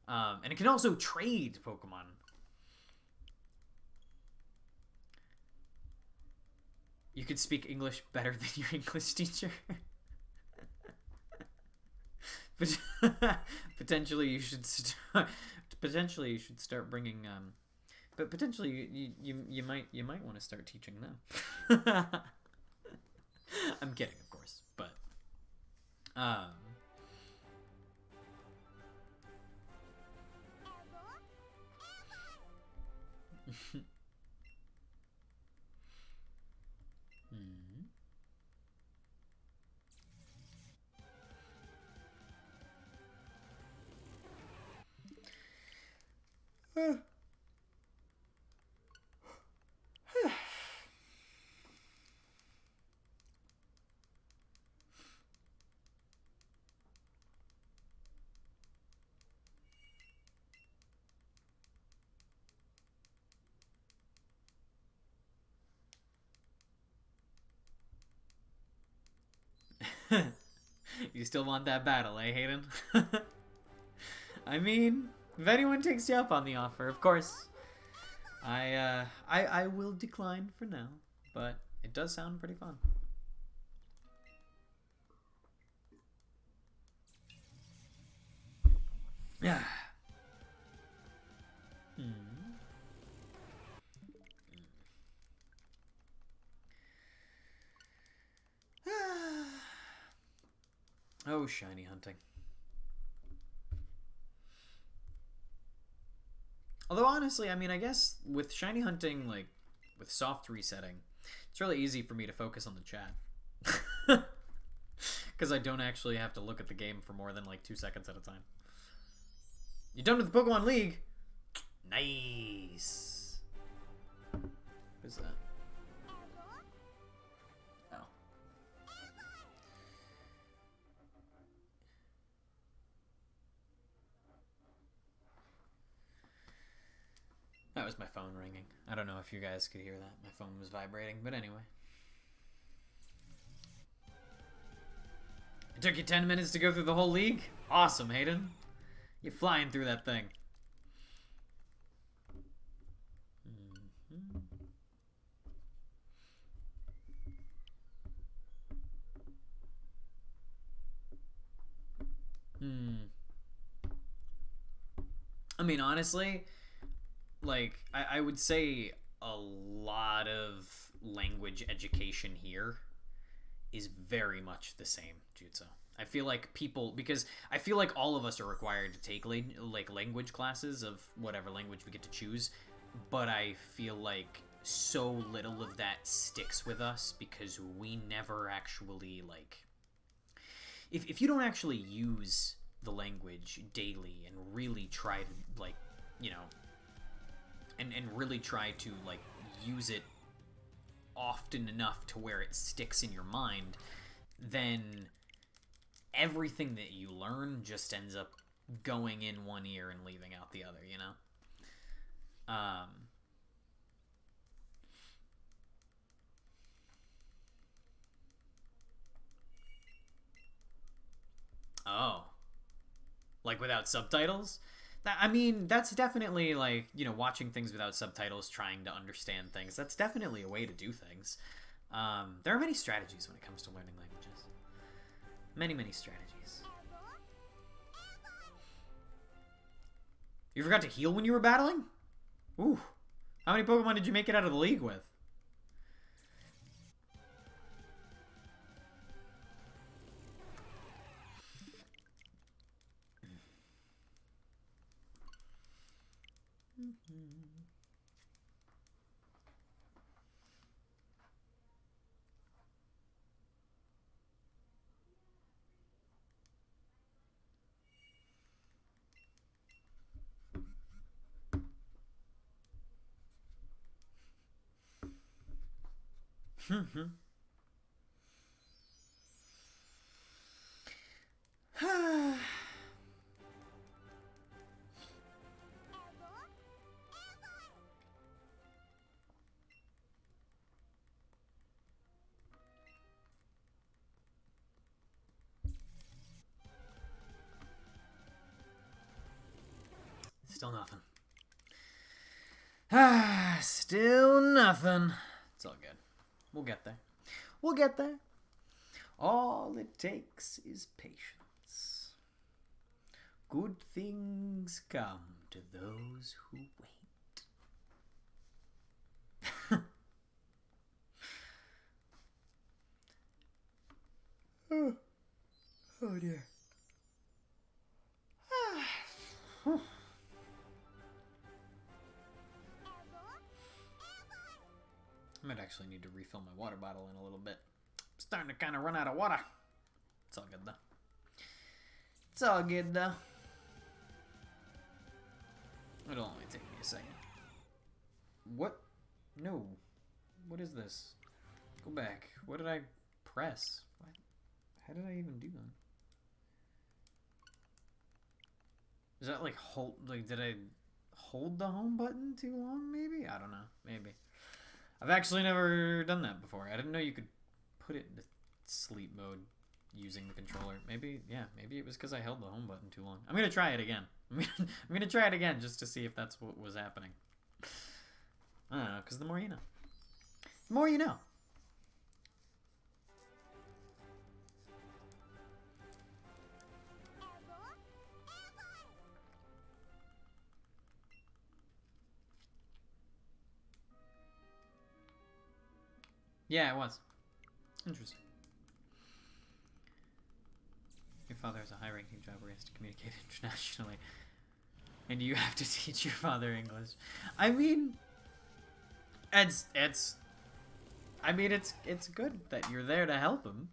And it can also trade Pokemon. You could speak English better than your English teacher. But potentially you should start bringing but potentially you might want to start teaching them. I'm kidding, of course, but You still want that battle, eh, Hayden? I mean, if anyone takes you up on the offer, of course. I will decline for now, but it does sound pretty fun. Yeah. Oh, shiny hunting. Although, honestly, I mean, I guess with shiny hunting, like, with soft resetting, it's really easy for me to focus on the chat. Because I don't actually have to look at the game for more than, like, 2 seconds at a time. You done with the Pokemon League? Nice. What is that? Oh. That was my phone ringing. I don't know if you guys could hear that. My phone was vibrating, but anyway. It took you 10 minutes to go through the whole league? Awesome, Hayden. You're flying through that thing. I mean, honestly, like, I would say a lot of language education here is very much the same, Jutsu. I feel like people, because I feel like all of us are required to take like language classes of whatever language we get to choose, but I feel like so little of that sticks with us because we never actually, like, if you don't actually use the language daily and really try to, like, you know, and really try to, like, use it often enough to where it sticks in your mind, then everything that you learn just ends up going in one ear and leaving out the other, you know? Oh. Like without subtitles? I mean, that's definitely, like, you know, watching things without subtitles, trying to understand things. That's definitely a way to do things. There are many strategies when it comes to learning languages. Many, many strategies. You forgot to heal when you were battling? Ooh. How many Pokemon did you make it out of the league with? Still nothing. Still nothing. It's all good. We'll get there. We'll get there. All it takes is patience. Good things come to those who wait. Oh dear. I might actually need to refill my water bottle in a little bit. I'm starting to kind of run out of water. It's all good though. It's all good though. It'll only take me a second. What? No. What is this? Go back. What did I press? What? How did I even do that? Is that like hold? Like, did I hold the home button too long? Maybe? I don't know. Maybe. I've actually never done that before. I didn't know you could put it into sleep mode. using the controller. Maybe, yeah, maybe it was because I held the home button too long. I'm gonna try it again. I'm gonna try it again just to see if that's what was happening. I don't know, because the more you know. The more you know. Yeah, it was. Interesting. Your father has a high-ranking job where he has to communicate internationally. And you have to teach your father English. I mean, it's good that you're there to help him.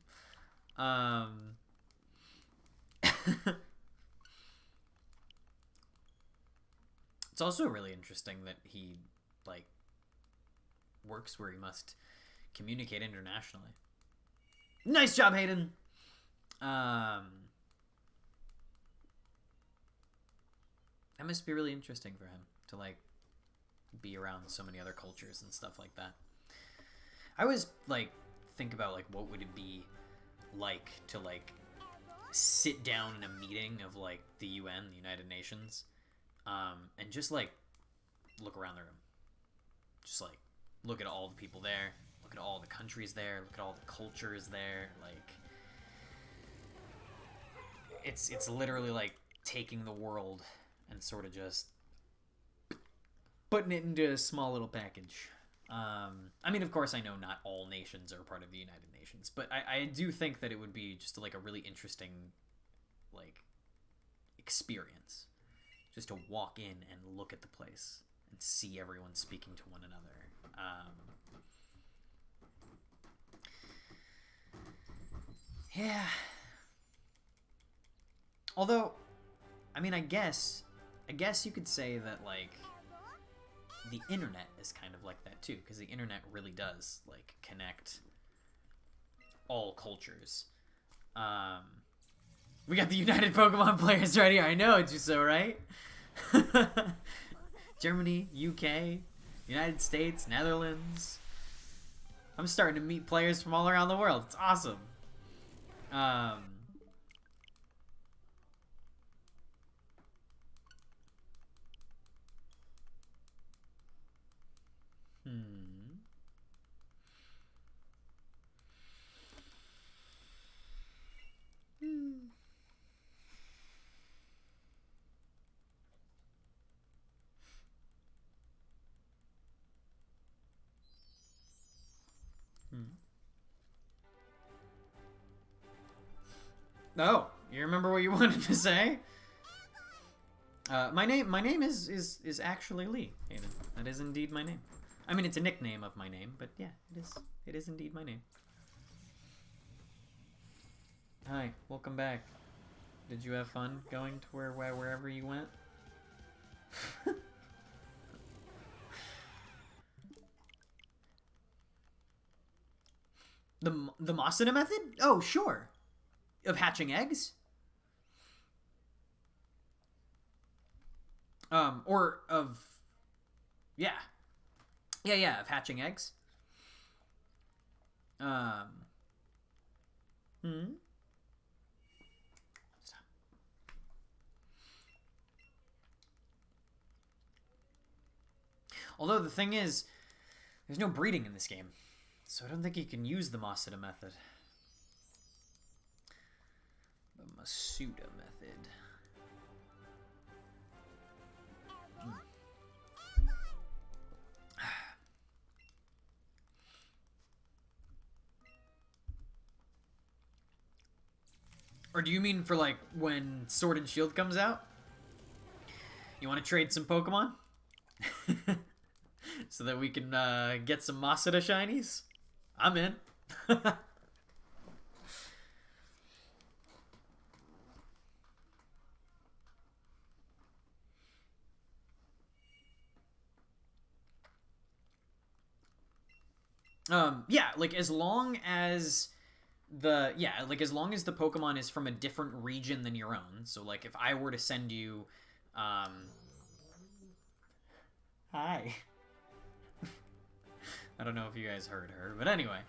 It's also really interesting that he, like, works where he must communicate internationally. Nice job, Hayden! That must be really interesting for him to, like, be around so many other cultures and stuff like that. I always, like, think about, like, what would it be like to, like, sit down in a meeting of, like, the UN, the United Nations, and just, like, look around the room. Just, like, look at all the people there, look at all the countries there, look at all the cultures there, like, it's literally, like, taking the world and sort of just putting it into a small little package. I mean, of course, I know not all nations are part of the United Nations, but I do think that it would be just, like, a really interesting, like, experience. Just to walk in and look at the place and see everyone speaking to one another. Yeah. Although, I mean, I guess you could say that, like, the internet is kind of like that too, because the internet really does, like, connect all cultures. We got the United Pokemon players right here. I know, Juso, right? Germany, UK, United States, Netherlands. I'm starting to meet players from all around the world. It's awesome. Oh, you remember what you wanted to say? My name is actually Lee, Hayden. That is indeed my name. I mean, it's a nickname of my name, but yeah, it is indeed my name. Hi, welcome back. Did you have fun going to wherever you went? The Masada method? Oh, sure. Of hatching eggs? Or of... Yeah. Yeah, of hatching eggs. Stop. Although the thing is, there's no breeding in this game. So I don't think you can use the Masada method. The Masuda method. Or do you mean for, like, when Sword and Shield comes out? You want to trade some Pokemon? So that we can get some Masada shinies? I'm in. Yeah, like, as long as the Pokemon is from a different region than your own. So, like, if I were to send you, hi. I don't know if you guys heard her, but anyway,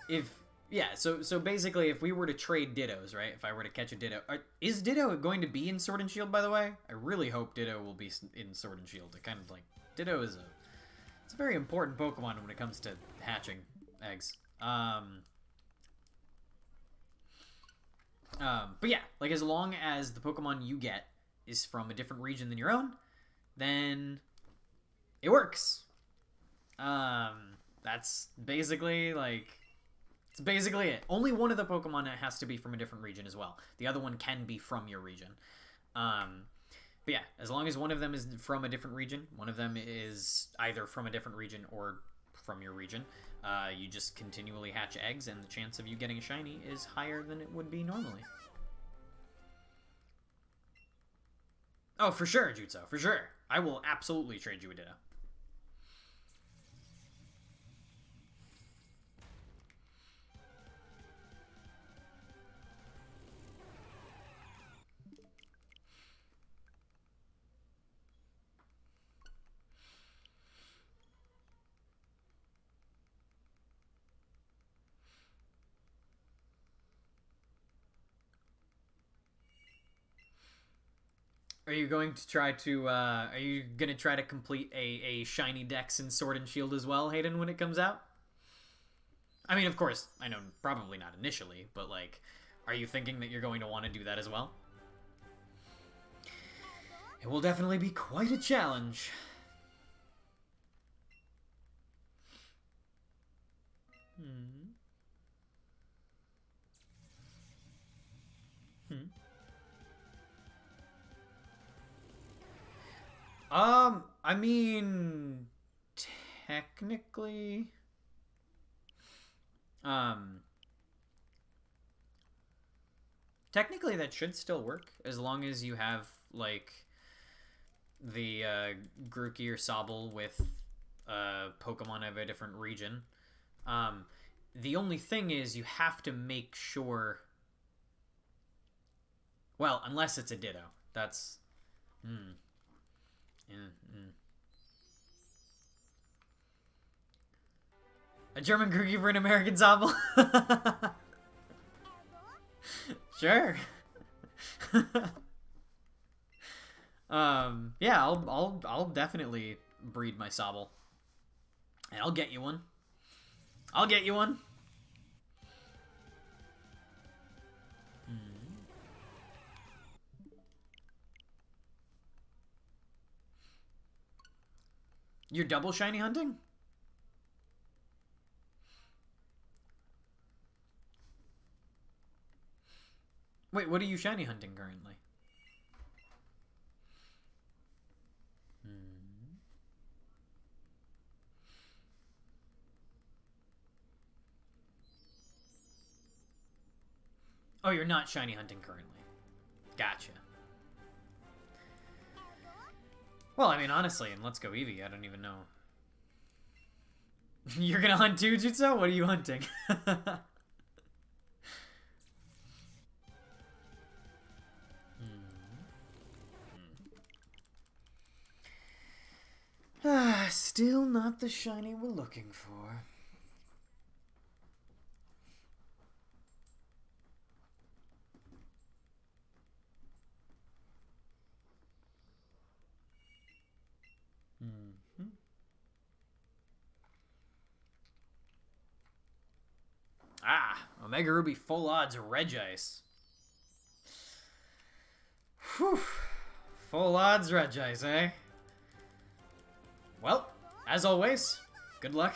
if Yeah, so basically, if we were to trade Dittos, right? If I were to catch a Ditto, is Ditto going to be in Sword and Shield? By the way, I really hope Ditto will be in Sword and Shield. It kind of like Ditto is it's a very important Pokemon when it comes to hatching eggs. But yeah, like as long as the Pokemon you get is from a different region than your own, then it works. That's basically like. It's basically it. Only one of the Pokemon has to be from a different region as well. The other one can be from your region. But yeah, as long as one of them is from a different region, one of them is either from a different region or from your region, you just continually hatch eggs, and the chance of you getting a shiny is higher than it would be normally. Oh, for sure, Jutsu, for sure. I will absolutely trade you a Ditto. Are you going to try to, are you going to try to complete a shiny Dex in Sword and Shield as well, Hayden, when it comes out? I mean, of course, I know probably not initially, but, like, are you thinking that you're going to want to do that as well? It will definitely be quite a challenge. Hmm. Hmm. I mean, technically, um, technically that should still work as long as you have like the Grookey or Sobble with Pokemon of a different region. The only thing is you have to make sure. Well, unless it's a Ditto, that's. Hmm. Mm. A German Grookey for an American Sobble? Sure. Yeah, I'll definitely breed my Sobble. And I'll get you one. I'll get you one. You're double shiny hunting? Wait, what are you shiny hunting currently? Oh, you're not shiny hunting currently. Gotcha. Well, I mean, honestly, in Let's Go Eevee, I don't even know. You're gonna hunt too, Jutsu? What are you hunting? Still not the shiny we're looking for. Ah, Omega Ruby full odds Regice. Whew. Full odds Regice, eh? Well, as always, good luck.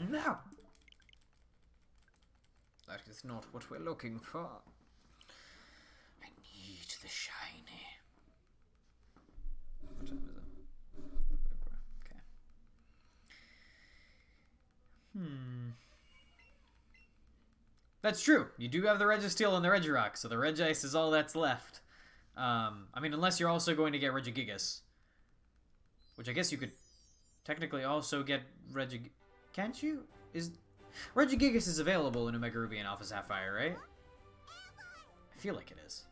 No! That is not what we're looking for. I need the shiny. What time is it? Okay. That's true. You do have the Registeel and the Regirock, so the Regice is all that's left. I mean, unless you're also going to get Regigigas. Which I guess you could technically also get Can't you? Regigigas is available in Omega Ruby and Alpha Sapphire, right? I feel like it is.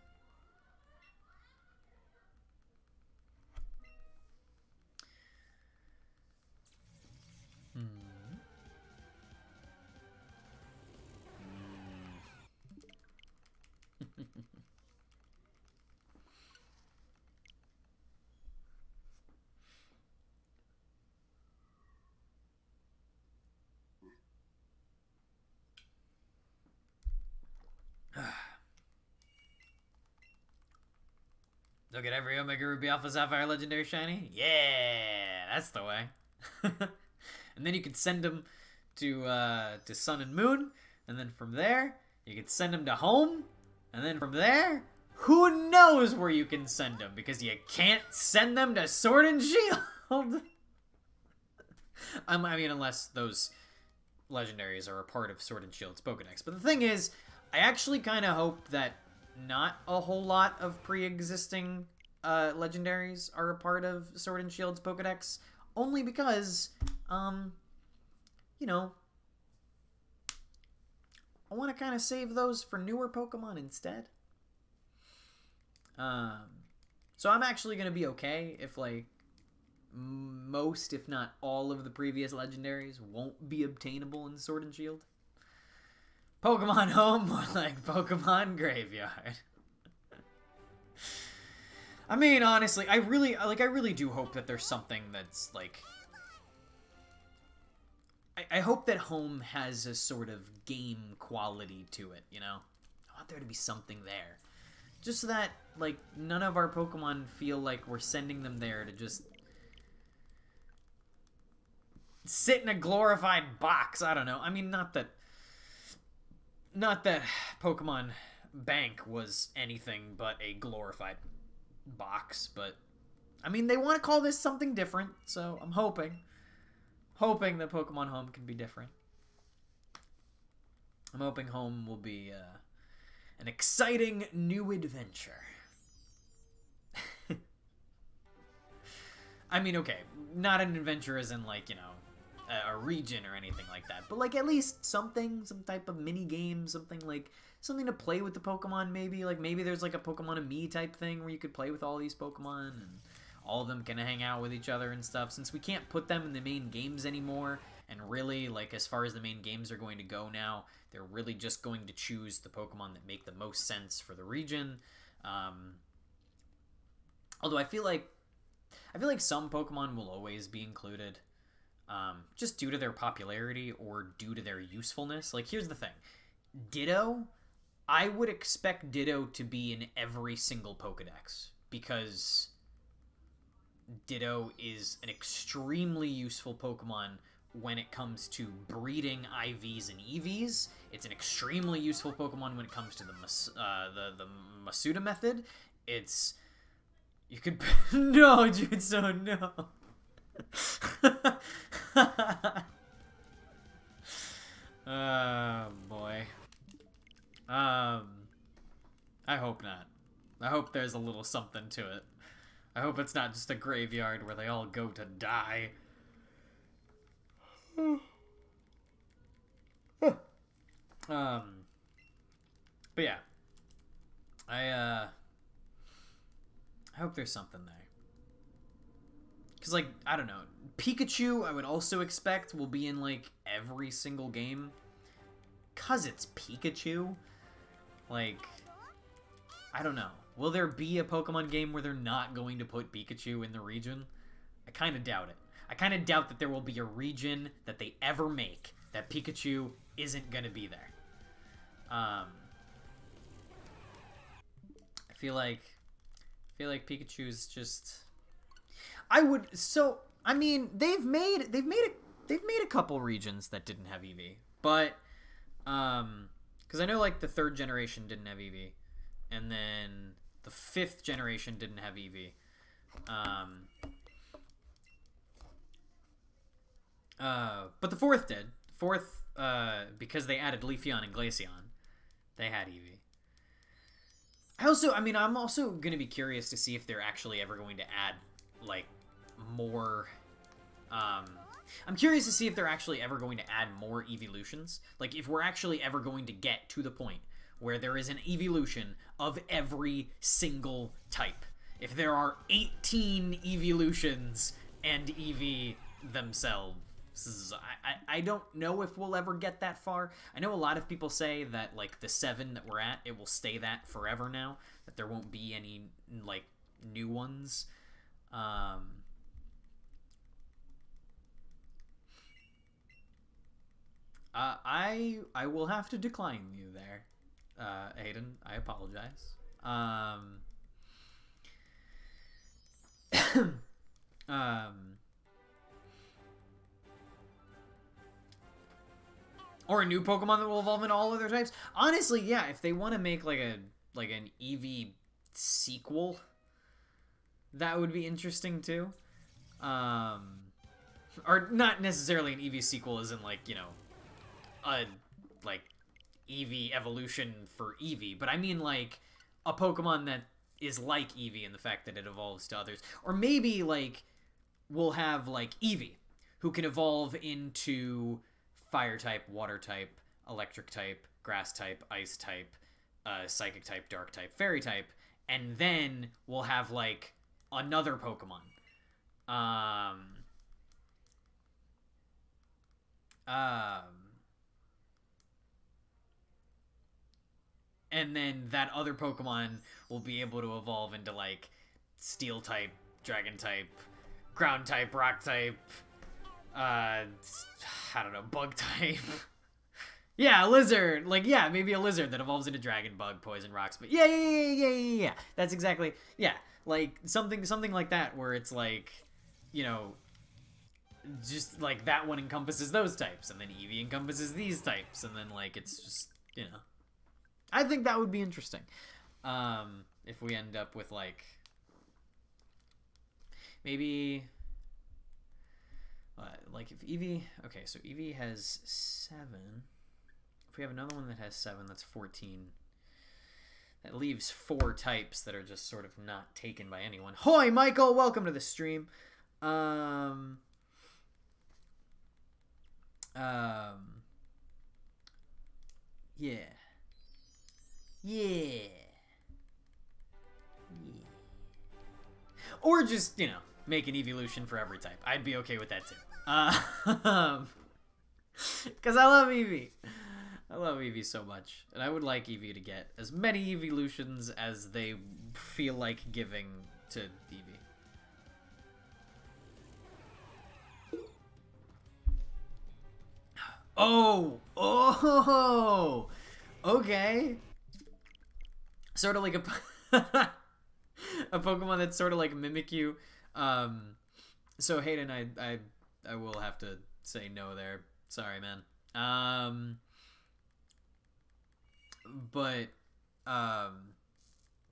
So get every Omega Ruby Alpha Sapphire Legendary Shiny? Yeah, that's the way. And then you could send them to Sun and Moon, and then from there, you could send them to home, and then from there, who knows where you can send them, because you can't send them to Sword and Shield. I mean, unless those legendaries are a part of Sword and Shield's Pokedex. But the thing is, I actually kind of hope that not a whole lot of pre-existing legendaries are a part of Sword and Shield's Pokedex, only because, you know, I want to kind of save those for newer Pokemon instead. So I'm actually going to be okay if, like, most, if not all, of the previous legendaries won't be obtainable in Sword and Shield. Pokemon Home, more like Pokemon Graveyard. I mean, honestly, I really do hope that there's something that's, like... I hope that Home has a sort of game quality to it, you know? I want there to be something there. Just so that, like, none of our Pokemon feel like we're sending them there to just sit in a glorified box. I don't know. I mean, not that Pokemon Bank was anything but a glorified box, but I mean, they want to call this something different, so I'm hoping that Pokemon Home can be different. I'm hoping Home will be an exciting new adventure. I mean, okay, not an adventure as in, like, you know, a region or anything like that, but, like, at least something, some type of mini game, something to play with the Pokemon, maybe. Like, maybe there's, like, a Pokemon and Me type thing where you could play with all these Pokemon, and all of them can hang out with each other and stuff. Since we can't put them in the main games anymore, and really, like, as far as the main games are going to go now, they're really just going to choose the Pokemon that make the most sense for the region. Although I feel like some Pokemon will always be included, just due to their popularity or due to their usefulness. Like, here's the thing. Ditto, I would expect Ditto to be in every single Pokedex, because Ditto is an extremely useful Pokemon when it comes to breeding IVs and EVs. It's an extremely useful Pokemon when it comes to the Masuda method. You could... No, Jutsu, no. Oh, boy. I hope not. I hope there's a little something to it. I hope it's not just a graveyard where they all go to die. But yeah. I hope there's something there. Because, like, I don't know. Pikachu, I would also expect, will be in, like, every single game. Because it's Pikachu. Like, I don't know. Will there be a Pokemon game where they're not going to put Pikachu in the region? I kind of doubt it. I kind of doubt that there will be a region that they ever make that Pikachu isn't going to be there. I feel like Pikachu's just... I mean, they've made a couple regions that didn't have EV, but because I know, like, the 3rd generation didn't have EV, and then the 5th generation didn't have EV. But the 4th did. 4th, because they added Leafeon and Glaceon, they had EV. I'm also going to be curious to see if they're actually ever going to add, like, more... I'm curious to see if they're actually ever going to add more evolutions. Like, if we're actually ever going to get to the point where there is an evolution of every single type. If there are 18 evolutions and EV themselves. I don't know if we'll ever get that far. I know a lot of people say that, like, the 7 that we're at, it will stay that forever now. That there won't be any, like, new ones. I will have to decline you there, Aiden. I apologize. Or a new Pokemon that will evolve into all other types. Honestly, yeah, if they want to make like an Eevee sequel, that would be interesting too. Or not necessarily an Eevee sequel, as in like, you know, a like Eevee evolution for Eevee, but I mean like a Pokemon that is like Eevee in the fact that it evolves to others. Or maybe like we'll have like Eevee, who can evolve into fire type, water type, electric type, grass type, ice type, psychic type, dark type, fairy type, and then we'll have like another Pokemon. And then that other Pokemon will be able to evolve into like steel type, dragon type, ground type, rock type, I don't know, bug type. Yeah, a lizard. Like, yeah, maybe a lizard that evolves into dragon, bug, poison, rocks. But yeah. That's exactly, yeah. Like, something like that where it's like, you know, just like that one encompasses those types, and then Eevee encompasses these types, and then like it's just, you know. I think that would be interesting. If we end up with like maybe like if Eevee, okay, so Eevee has 7. If we have another one that has 7, that's 14. That leaves 4 types that are just sort of not taken by anyone. Hoi, Michael, welcome to the stream. Yeah. Or just, you know, make an evolution for every type. I'd be okay with that too. Because I love Eevee. I love Eevee so much. And I would like Eevee to get as many evolutions as they feel like giving to Eevee. Oh! Okay. Sort of like a Pokemon that's sort of like Mimikyu. So Hayden, I will have to say no there. Sorry, man. But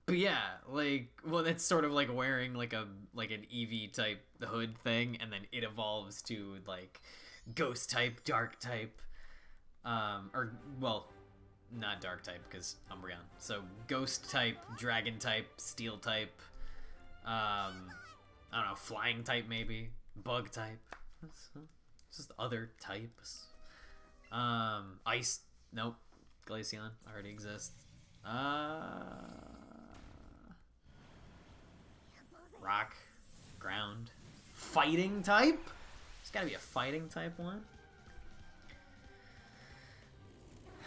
yeah, like, well, that's sort of like wearing like an Eevee type hood thing, and then it evolves to like ghost type, dark type, or well, not dark type because Umbreon. So ghost type, dragon type, steel type, I don't know, flying type maybe, bug type, just other types. Ice, nope, Glaceon already exists. Rock, ground, fighting type. There's gotta be a fighting type one.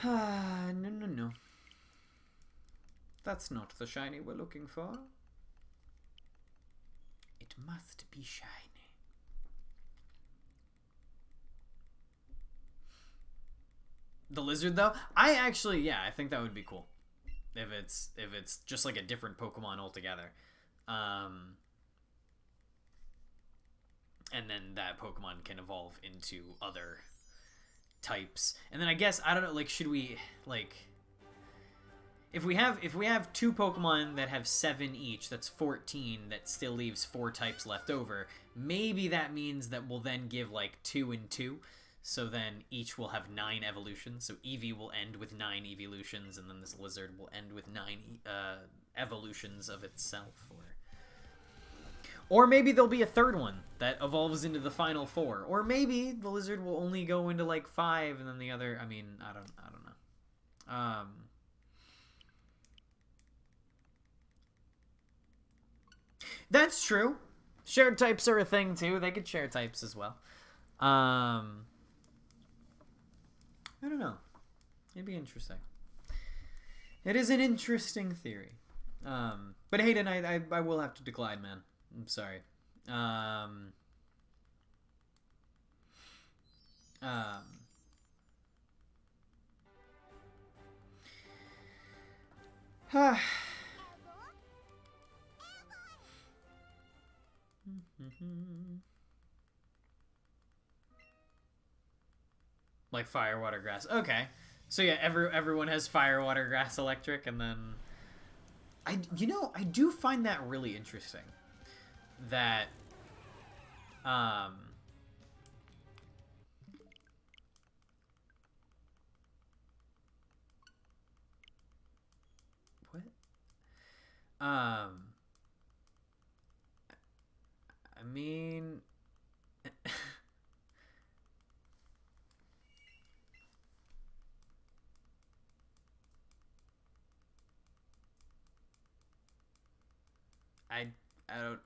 No. That's not the shiny we're looking for. It must be shiny. The lizard, though, I think that would be cool. If it's just like a different Pokemon altogether. And then that Pokemon can evolve into other types. And then I guess, I don't know, like, should we, like, if we have 2 Pokemon that have 7 each, that's 14, that still leaves 4 types left over. Maybe that means that we'll then give like 2 and 2, so then each will have 9 evolutions. So Eevee will end with 9 evolutions, and then this lizard will end with 9 evolutions of itself. Or maybe there'll be a third one that evolves into the final 4. Or maybe the lizard will only go into like 5, and then the other, I mean, I don't know. That's true. Shared types are a thing too. They could share types as well. I don't know. It'd be interesting. It is an interesting theory. But Hayden, I will have to decline, man. I'm sorry. Like fire, water, grass. Okay. So yeah, everyone has fire, water, grass, electric, and then I do find that really interesting. That what? I mean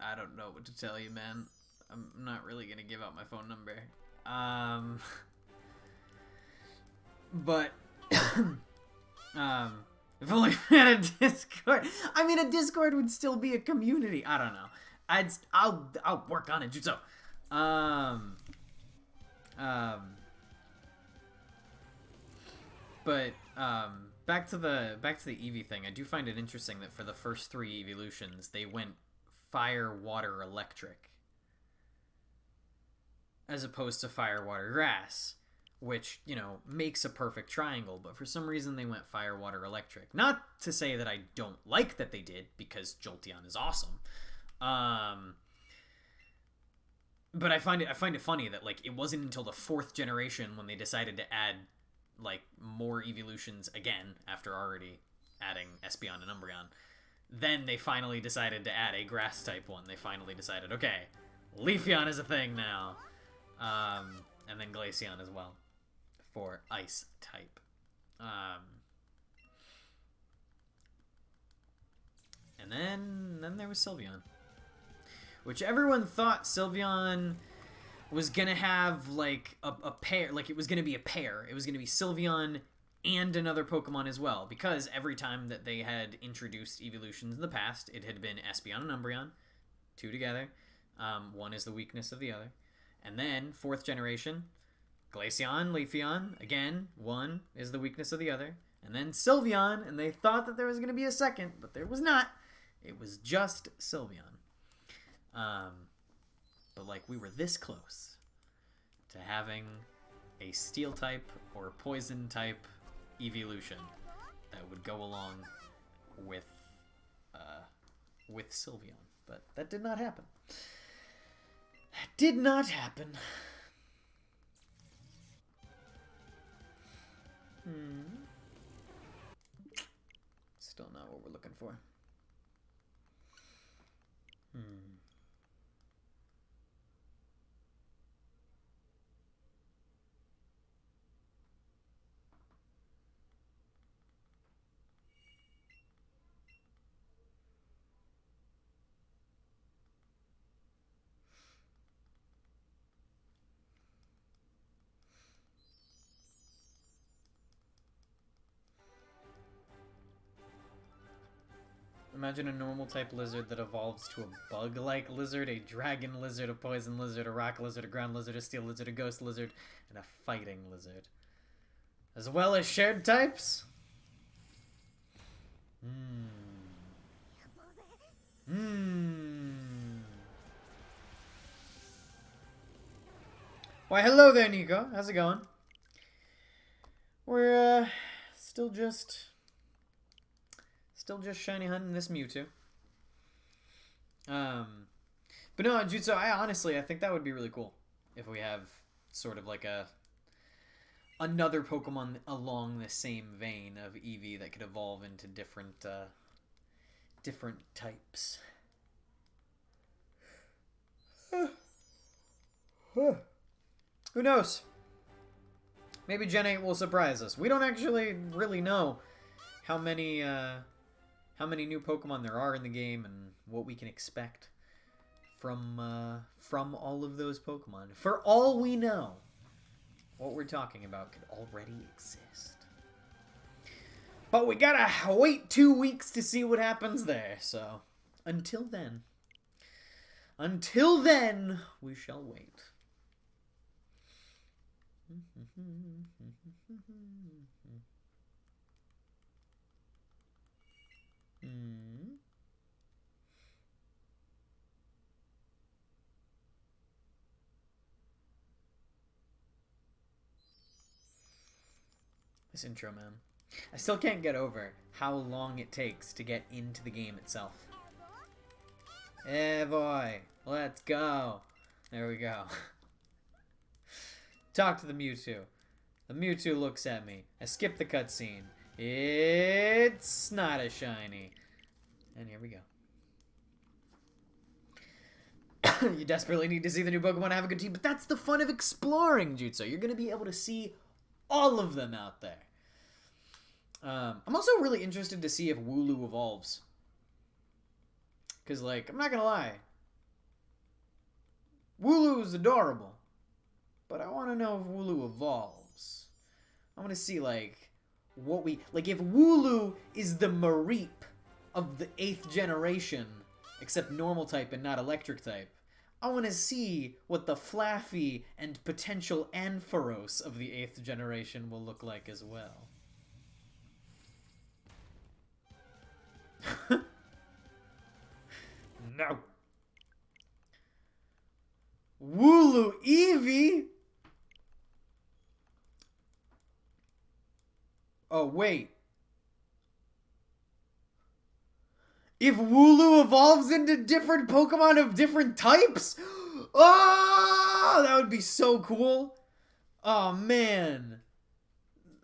I don't know what to tell you, man. I'm not really gonna give out my phone number. But if only we had a Discord. I mean, a Discord would still be a community. I don't know. I'll work on it, Jutsu. But back to the Eevee thing. I do find it interesting that for the first 3 evolutions, they went fire, water, electric, as opposed to fire, water, grass, which, you know, makes a perfect triangle. But for some reason, they went fire, water, electric. Not to say that I don't like that they did, because Jolteon is awesome. But I find it funny that, like, it wasn't until the 4th generation when they decided to add, like, more evolutions again, after already adding Espeon and Umbreon, then they finally decided to add a grass type one. They finally decided, okay, Leafeon is a thing now. And then Glaceon as well for ice type. And then there was Sylveon, which everyone thought Sylveon was gonna have like a pair, like it was gonna be a pair. It was gonna be Sylveon and another Pokemon as well, because every time that they had introduced evolutions in the past, it had been Espeon and Umbreon, 2 together. One is the weakness of the other. And then 4th generation, Glaceon, Leafeon, again, 1 is the weakness of the other. And then Sylveon, and they thought that there was gonna be a second, but there was not. It was just Sylveon. But like, we were this close to having a steel type or poison type evolution that would go along with Sylveon, but that did not happen. That did not happen. Still not what we're looking for. Imagine a normal type lizard that evolves to a bug-like lizard, a dragon lizard, a poison lizard, a rock lizard, a ground lizard, a steel lizard, a ghost lizard, and a fighting lizard. As well as shared types? Why, hello there, Nico. How's it going? We're, still just shiny hunting this Mewtwo. But no, Jutsu, I think that would be really cool if we have sort of like another Pokemon along the same vein of Eevee that could evolve into different types. Who knows? Maybe Gen 8 will surprise us. We don't actually really know how many new Pokemon there are in the game and what we can expect from all of those Pokemon. For all we know, what we're talking about could already exist. But we gotta wait 2 weeks to see what happens there. So, until then, we shall wait. This intro, man. I still can't get over how long it takes to get into the game itself. Hey, boy. Let's go. There we go. Talk to the Mewtwo. The Mewtwo looks at me. I skip the cutscene. It's not a shiny. And here we go. You desperately need to see the new Pokemon and have a good team, but that's the fun of exploring, Jutsu. You're going to be able to see all of them out there. I'm also really interested to see if Wooloo evolves. Because, like, I'm not going to lie. Wooloo is adorable. But I want to know if Wooloo evolves. I want to see, like, what we... Like, if Wooloo is the Mareep of the 8th generation, except normal type and not electric type, I want to see what the Flaffy and potential Ampharos of the 8th generation will look like as well. No. Wooloo Eevee? Oh, wait. If Wooloo evolves into different Pokemon of different types? Oh, that would be so cool. Oh, man.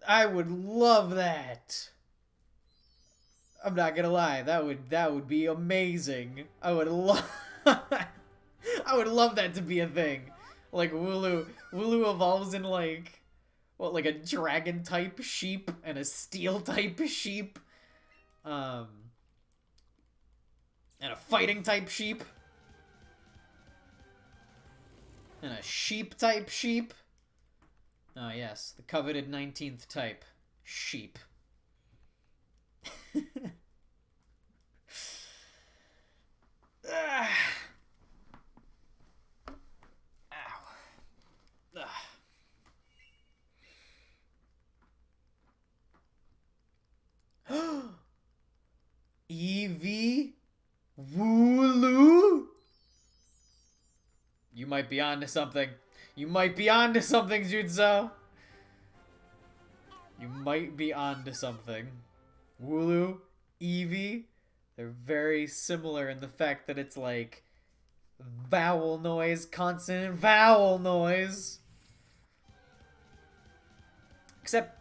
I would love that. I'm not gonna lie, that would be amazing. I would love I would love that to be a thing. Like Wooloo evolves in like what, like a dragon type sheep and a steel type sheep. And a fighting type sheep. And a sheep type sheep. Oh yes, the coveted 19th type sheep. Eevee? Wooloo? You might be onto something. You might be onto something, Jutsu. You might be onto something. Wooloo, Eevee, they're very similar in the fact that it's like vowel noise, consonant vowel noise. Except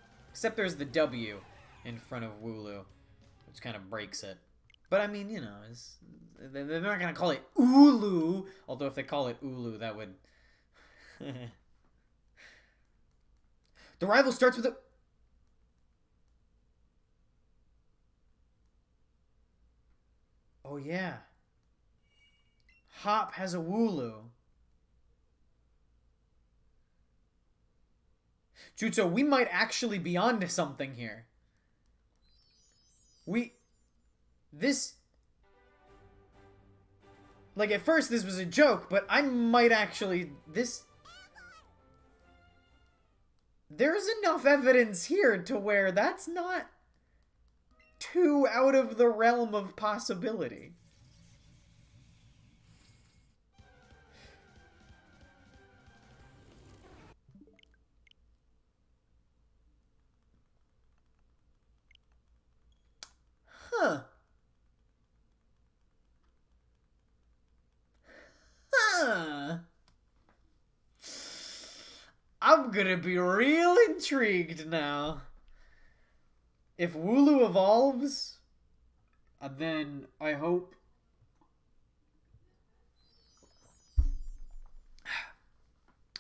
there's the W in front of Wooloo, which kind of breaks it. But I mean, you know, they're not gonna call it Ooloo. Although if they call it Ooloo, that would. The rival starts with a. Oh yeah. Hop has a Wooloo. Jutsu, we might actually be onto something here. Like, at first this was a joke, but I might actually... There's enough evidence here to where that's not too out of the realm of possibility. Huh. Huh. I'm gonna be real intrigued now. If Wooloo evolves, then I hope...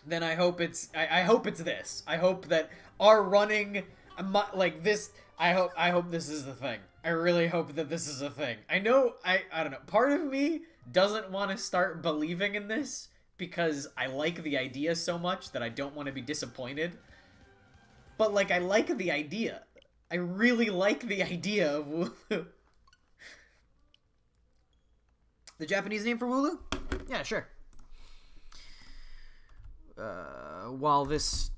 Then I hope it's... I hope it's this. I hope that our running... Like, this... I hope this is the thing. I really hope that this is a thing. I know... I don't know. Part of me doesn't want to start believing in this because I like the idea so much that I don't want to be disappointed. But, like, I like the idea. I really like the idea of Wooloo. The Japanese name for Wooloo? Yeah, sure. While this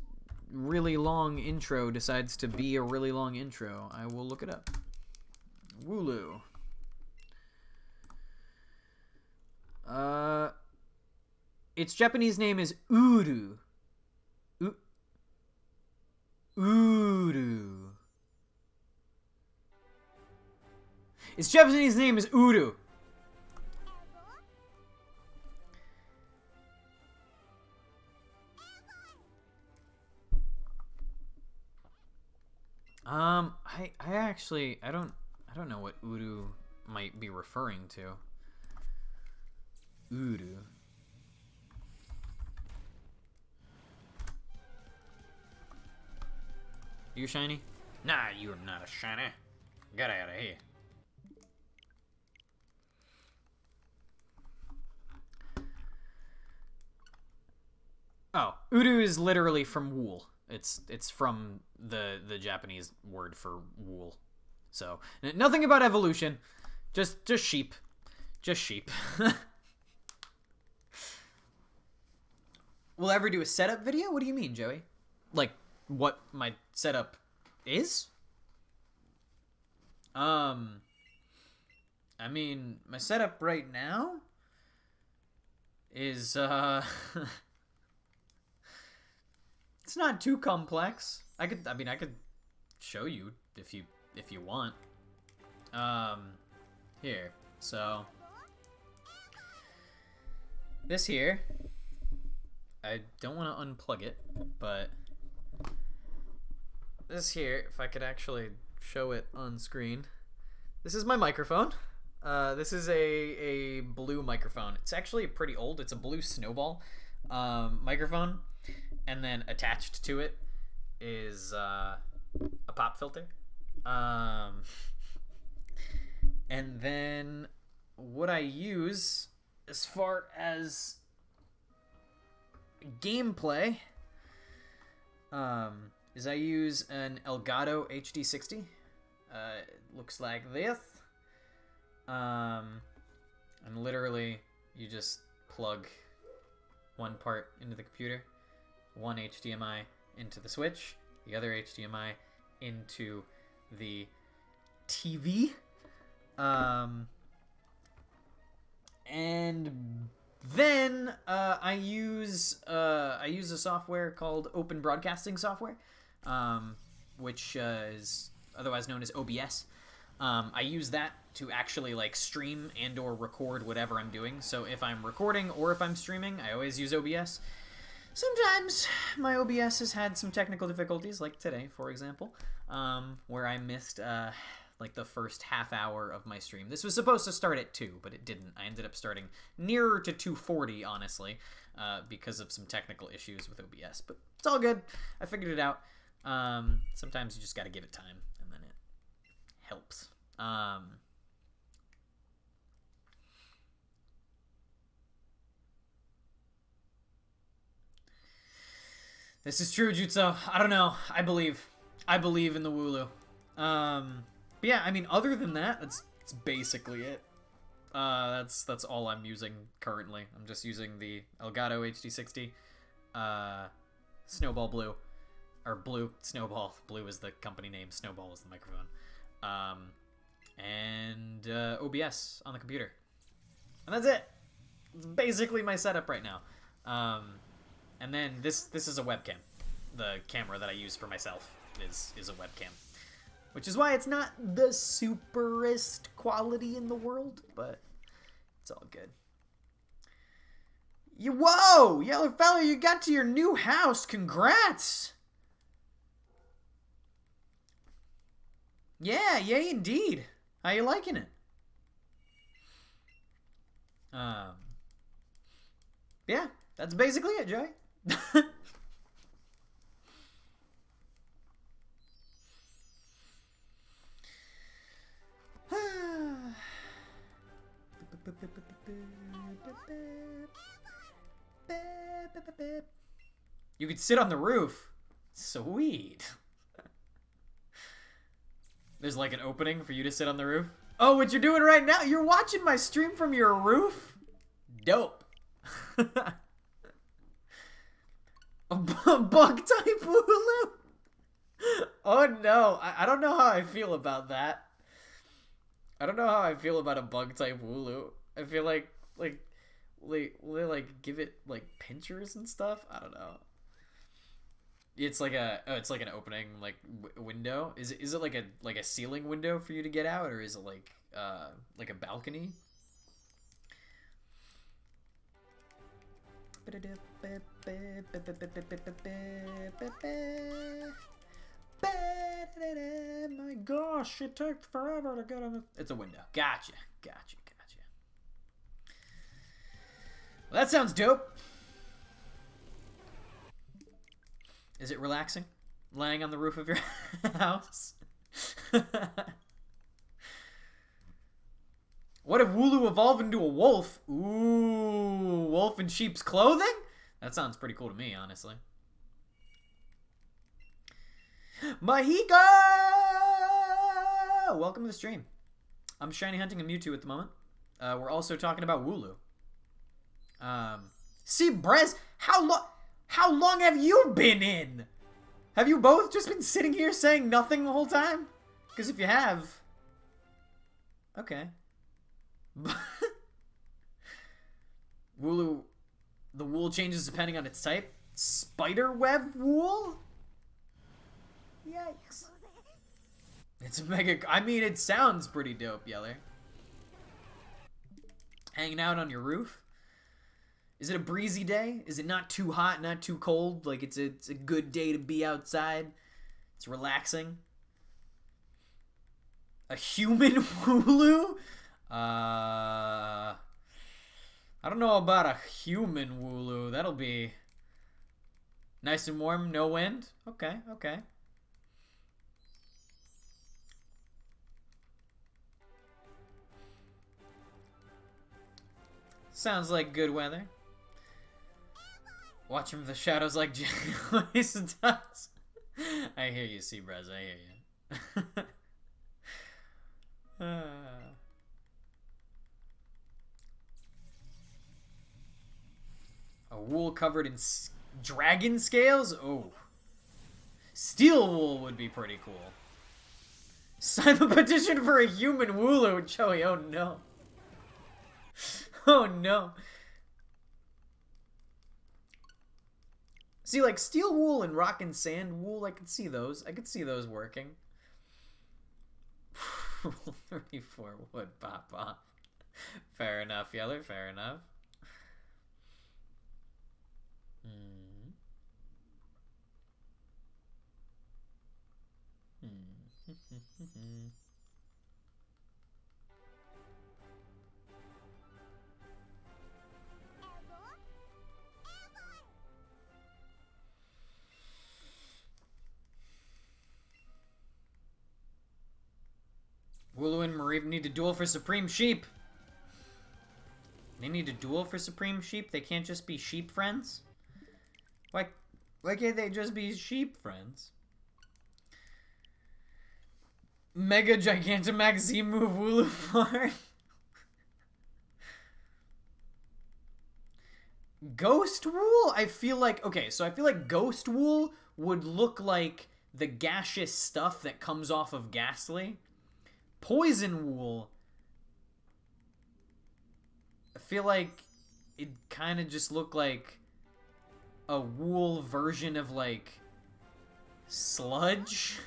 really long intro decides to be a really long intro, I will look it up. Wooloo. Its Japanese name is Uru. Uru. Its Japanese name is Uru. I don't know what Uru might be referring to. Uru. You shiny? Nah, you're not a shiny. Get out of here. Oh, Uru is literally from wool. It's from the Japanese word for wool. So, nothing about evolution. Just sheep. Just sheep. Will I ever do a setup video? What do you mean, Joey? Like, what my setup is? I mean, my setup right now is, it's not too complex. I could show you if you want. Here. So, this here, I don't want to unplug it, but this here, if I could actually show it on screen, this is my microphone. This is a blue microphone. It's actually pretty old. It's a blue Snowball microphone, and then attached to it is a pop filter. And then what I use as far as gameplay is I use an Elgato HD60. It looks like this. And literally you just plug one part into the computer, one HDMI into the Switch, the other HDMI into the TV. And then I use a software called Open Broadcasting Software, which is otherwise known as OBS. I use that to actually like stream and or record whatever I'm doing. So if I'm recording or if I'm streaming, I always use OBS. Sometimes my OBS has had some technical difficulties, like today, for example, where I missed like the first half hour of my stream. This was supposed to start at 2, but it didn't. I ended up starting nearer to 2:40, honestly, because of some technical issues with OBS. But it's all good. I figured it out. Sometimes you just got to give it time, and then it helps. This is true, Jutsu. I don't know. I believe in the Wooloo. But yeah, I mean, other than that, that's basically it. That's all I'm using currently. I'm just using the Elgato HD60, Snowball Blue, or Blue Snowball. Blue is the company name. Snowball is the microphone, and OBS on the computer, and that's it. It's basically my setup right now. And then this is a webcam. The camera that I use for myself is a webcam. Which is why it's not the superest quality in the world, but it's all good. Whoa! Yellow fella, you got to your new house. Congrats! Yeah, yay indeed. How you liking it? Yeah, that's basically it, Joey. You could sit on the roof. Sweet. There's like an opening for you to sit on the roof. Oh, what you're doing right now? You're watching my stream from your roof? Dope. A bug type Wooloo? Oh no, I don't know how I feel about that. I don't know how I feel about a bug type Wooloo. I feel like will they like give it like pinchers and stuff? I don't know. It's like it's like an opening like window. Is it like a ceiling window for you to get out, or is it like a balcony. My gosh, it took forever to get on the... It's a window. Gotcha. Well, that sounds dope. Is it relaxing? Laying on the roof of your house? What if Wooloo evolved into a wolf? Ooh, wolf in sheep's clothing? That sounds pretty cool to me, honestly. Mahika! Welcome to the stream. I'm shiny hunting a Mewtwo at the moment. We're also talking about Wooloo. See, Brez, how long have you been in? Have you both just been sitting here saying nothing the whole time? Because if you have... Okay. Wooloo... The wool changes depending on its type. Spiderweb wool? Yikes. It's mega... I mean, it sounds pretty dope, Yeller. Hanging out on your roof? Is it a breezy day? Is it not too hot, not too cold? Like, it's a good day to be outside? It's relaxing? A human Wooloo? I don't know about a human Wooloo. That'll be nice and warm, no wind. Okay. Sounds like good weather. Watch him from the shadows like Jason does. I hear you, Seabrez. I hear you. A wool covered in dragon scales? Oh. Steel wool would be pretty cool. Sign the petition for a human Wooloo, Joey. Oh no. Oh no. See, like, steel wool and rock and sand wool, I could see those. I could see those working. 34 would pop off. Fair enough, Yeller. Fair enough. Wooloo and Mareep need to duel for Supreme Sheep. They need to duel for Supreme Sheep? They can't just be sheep friends? Why can't they just be sheep friends? Mega Gigantamax Z move Wooloo farm. Ghost wool? I feel like... Okay, so I feel like ghost wool would look like the gaseous stuff that comes off of Ghastly. Poison wool, I feel like it kind of just looked like a wool version of, like, sludge.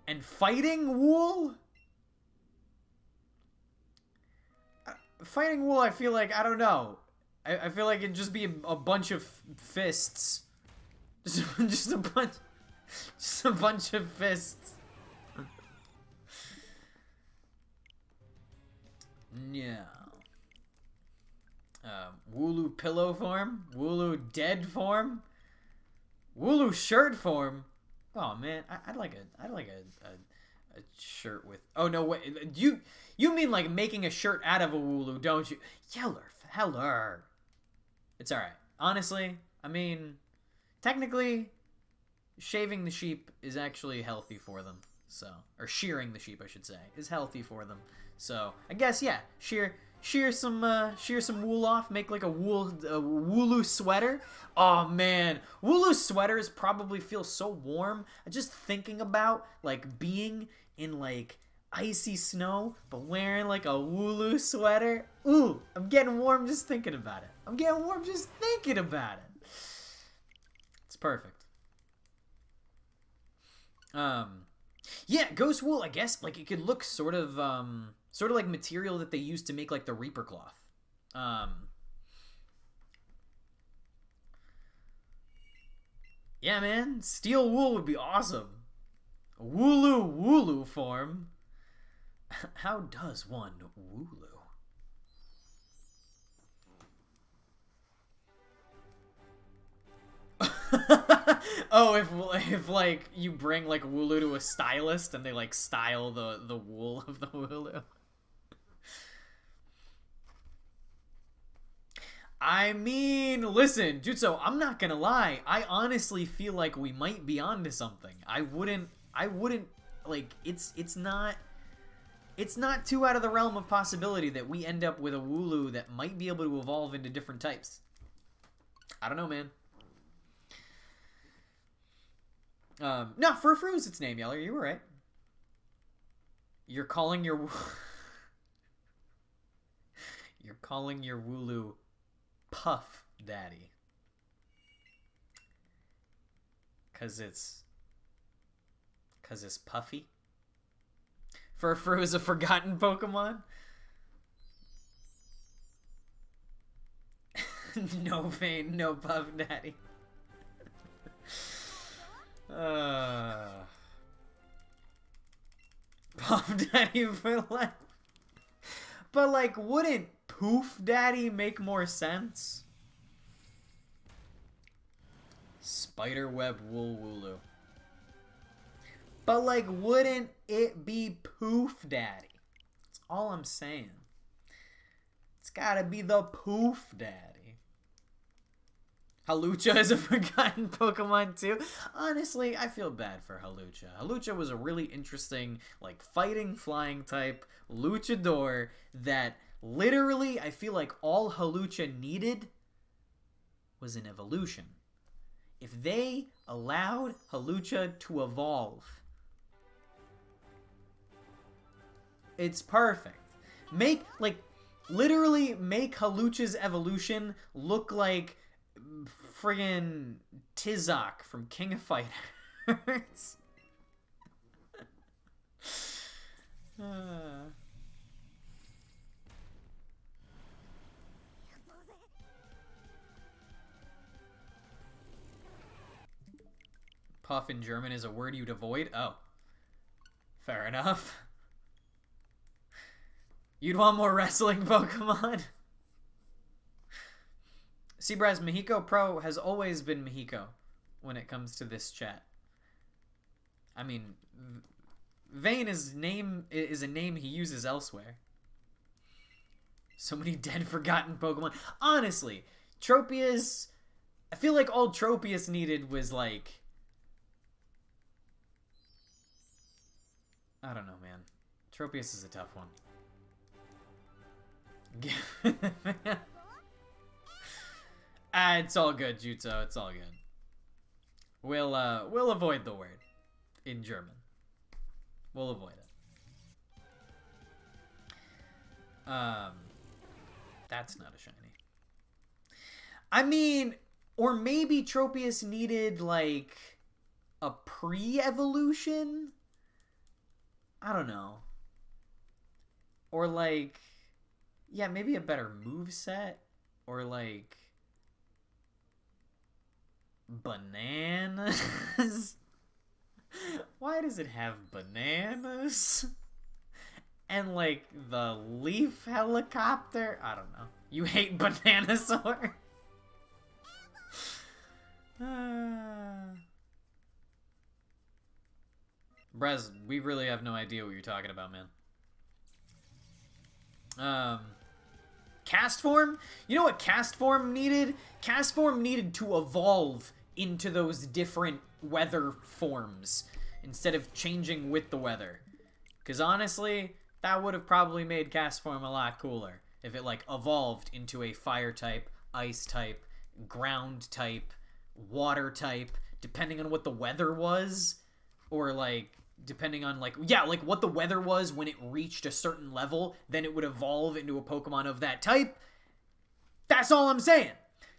And fighting wool? Fighting wool, I feel like, I don't know. I feel like it'd just be a bunch of fists. Just a bunch of fists. Yeah. Wooloo pillow form? Wooloo dead form? Wooloo shirt form? Oh man, I'd like a shirt with... Oh no, wait. You mean like making a shirt out of a Wooloo, don't you? Heller. It's alright. Honestly, I mean, technically, shaving the sheep is actually healthy for them. So, or shearing the sheep, I should say, is healthy for them. So, I guess, yeah, shear some wool off, make like a Wooloo sweater. Oh man, Wooloo sweaters probably feel so warm. Just thinking about like being in like icy snow, but wearing like a Wooloo sweater. Ooh, I'm getting warm just thinking about it. It's perfect. Yeah, ghost wool, I guess, like, it could look sort of like material that they used to make, like, the Reaper cloth. Yeah, man, steel wool would be awesome. Wooloo wooloo form. How does one wooloo? Oh, if like you bring like wooloo to a stylist and they like style the wool of the wooloo. I mean, listen, Jutsu, I'm not gonna lie. I honestly feel like we might be onto something. I wouldn't like it's not too out of the realm of possibility that we end up with a wooloo that might be able to evolve into different types. I don't know, man. No, Furfru is its name, Yeller. You were right. You're calling your you're calling your wooloo Puff Daddy. Cause it's puffy. Furfru is a forgotten Pokemon. No Vane, no Puff Daddy. Puff Daddy for life. But like, wouldn't Poof Daddy make more sense? Spiderweb wool wooloo. But like, wouldn't it be Poof Daddy? That's all I'm saying. It's gotta be the Poof Daddy. Hawlucha is a forgotten Pokemon too. Honestly, I feel bad for Hawlucha. Hawlucha was a really interesting, like, fighting flying type luchador that literally, I feel like all Hawlucha needed was an evolution. If they allowed Hawlucha to evolve, it's perfect. Literally make Hawlucha's evolution look like friggin' Tizok from King of Fighters. Puff in German is a word you'd avoid? Oh. Fair enough. You'd want more wrestling Pokemon? Seabraz, Mexico Pro has always been Mexico when it comes to this chat. I mean, Vane is a name he uses elsewhere. So many dead, forgotten Pokemon. Honestly, Tropius... I feel like all Tropius needed was, like... I don't know, man. Tropius is a tough one. It's all good, Jutsu. It's all good. We'll avoid the word in German. We'll avoid it. That's not a shiny. I mean, or maybe Tropius needed like a pre-evolution. I don't know. Or like, yeah, maybe a better moveset, or like bananas. Why does it have bananas? And like the leaf helicopter? I don't know. You hate Bananasaur? Brez, we really have no idea what you're talking about, man. Cast form? You know what cast form needed? Cast form needed to evolve into those different weather forms instead of changing with the weather. Because honestly, that would have probably made cast form a lot cooler if it like evolved into a fire type, ice type, ground type, water type, depending on what the weather was, or like depending on like what the weather was when it reached a certain level, then it would evolve into a Pokemon of that type. That's all I'm saying.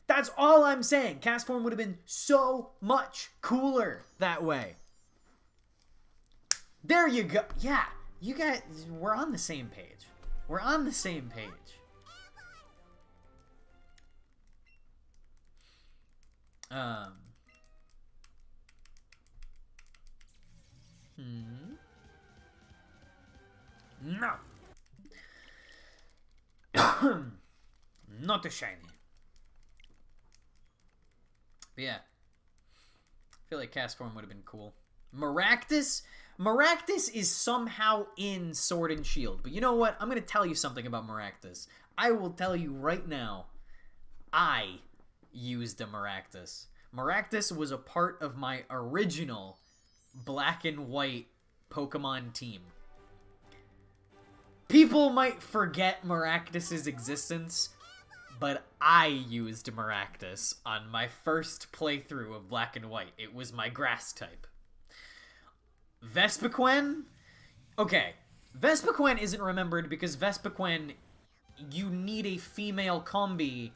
That's all I'm saying. Cast form would have been so much cooler that way. There you go. Yeah, you guys, we're on the same page. We're on the same page. No. Not a shiny. But yeah. I feel like cast form would have been cool. Maractus? Maractus is somehow in Sword and Shield. But you know what? I'm going to tell you something about Maractus. I will tell you right now. I used a Maractus. Maractus was a part of my original black and white Pokemon team. People might forget Maractus's existence, but I used Maractus on my first playthrough of Black and White. It was my grass type. Vespiquen? Okay, Vespiquen isn't remembered because Vespiquen, you need a female combi,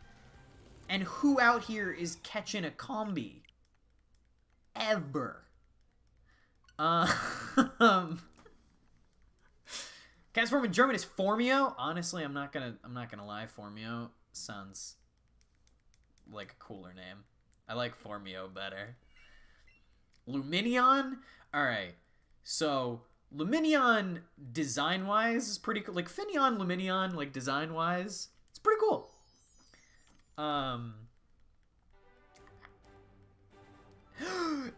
and who out here is catching a combi? Ever. Cast form in German is Formio. Honestly, I'm not gonna lie. Formio sounds like a cooler name. I like Formio better. Luminion. All right. So Luminion design-wise is pretty cool. Like Finneon, Luminion, like design-wise, it's pretty cool.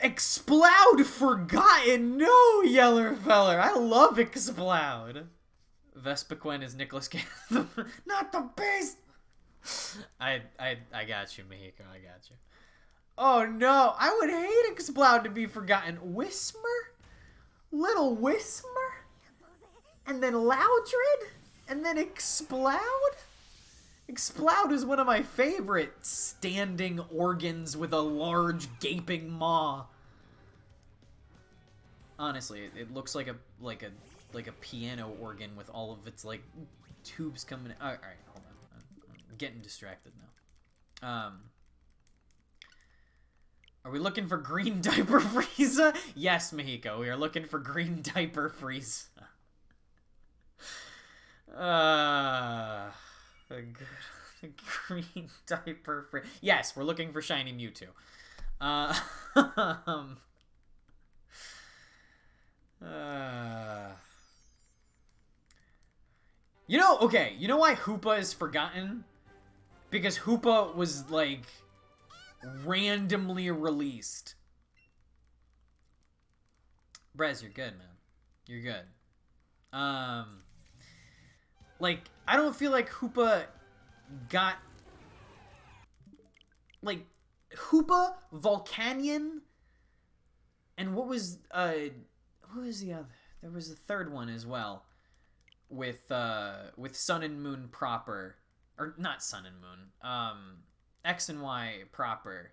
Exploud Forgotten. No, Yellerfeller. I love Exploud. Vespiquen is Nicholas Cage. Not the beast. I got you, Mexico. I got you. Oh no, I would hate Exploud to be forgotten. Whismer? Little Whismer? And then Loudred? And then Exploud? Exploud is one of my favorite standing organs with a large gaping maw. Honestly, it looks like a piano organ with all of its like tubes coming. All right, hold on. I'm getting distracted now. Are we looking for green diaper Frieza? Yes, Mexico. We are looking for green diaper Frieza. Green diaper Frieza. Yes, we're looking for shiny Mewtwo. You know, okay, you know why Hoopa is forgotten? Because Hoopa was, like, randomly released. Brez, you're good, man. You're good. Like, I don't feel like Hoopa got... Like, Hoopa, Volcanion, and what was the other? There was a third one as well. With Sun and Moon proper. Or, not Sun and Moon. X and Y proper.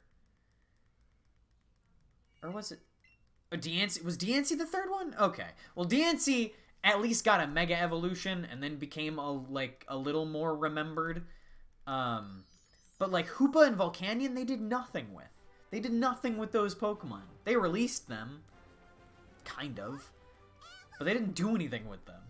Or was it... Diancie? Was Diancie the third one? Okay. Well, Diancie at least got a Mega Evolution and then became a little more remembered. But, like, Hoopa and Volcanion, they did nothing with. They did nothing with those Pokemon. They released them. Kind of. But they didn't do anything with them.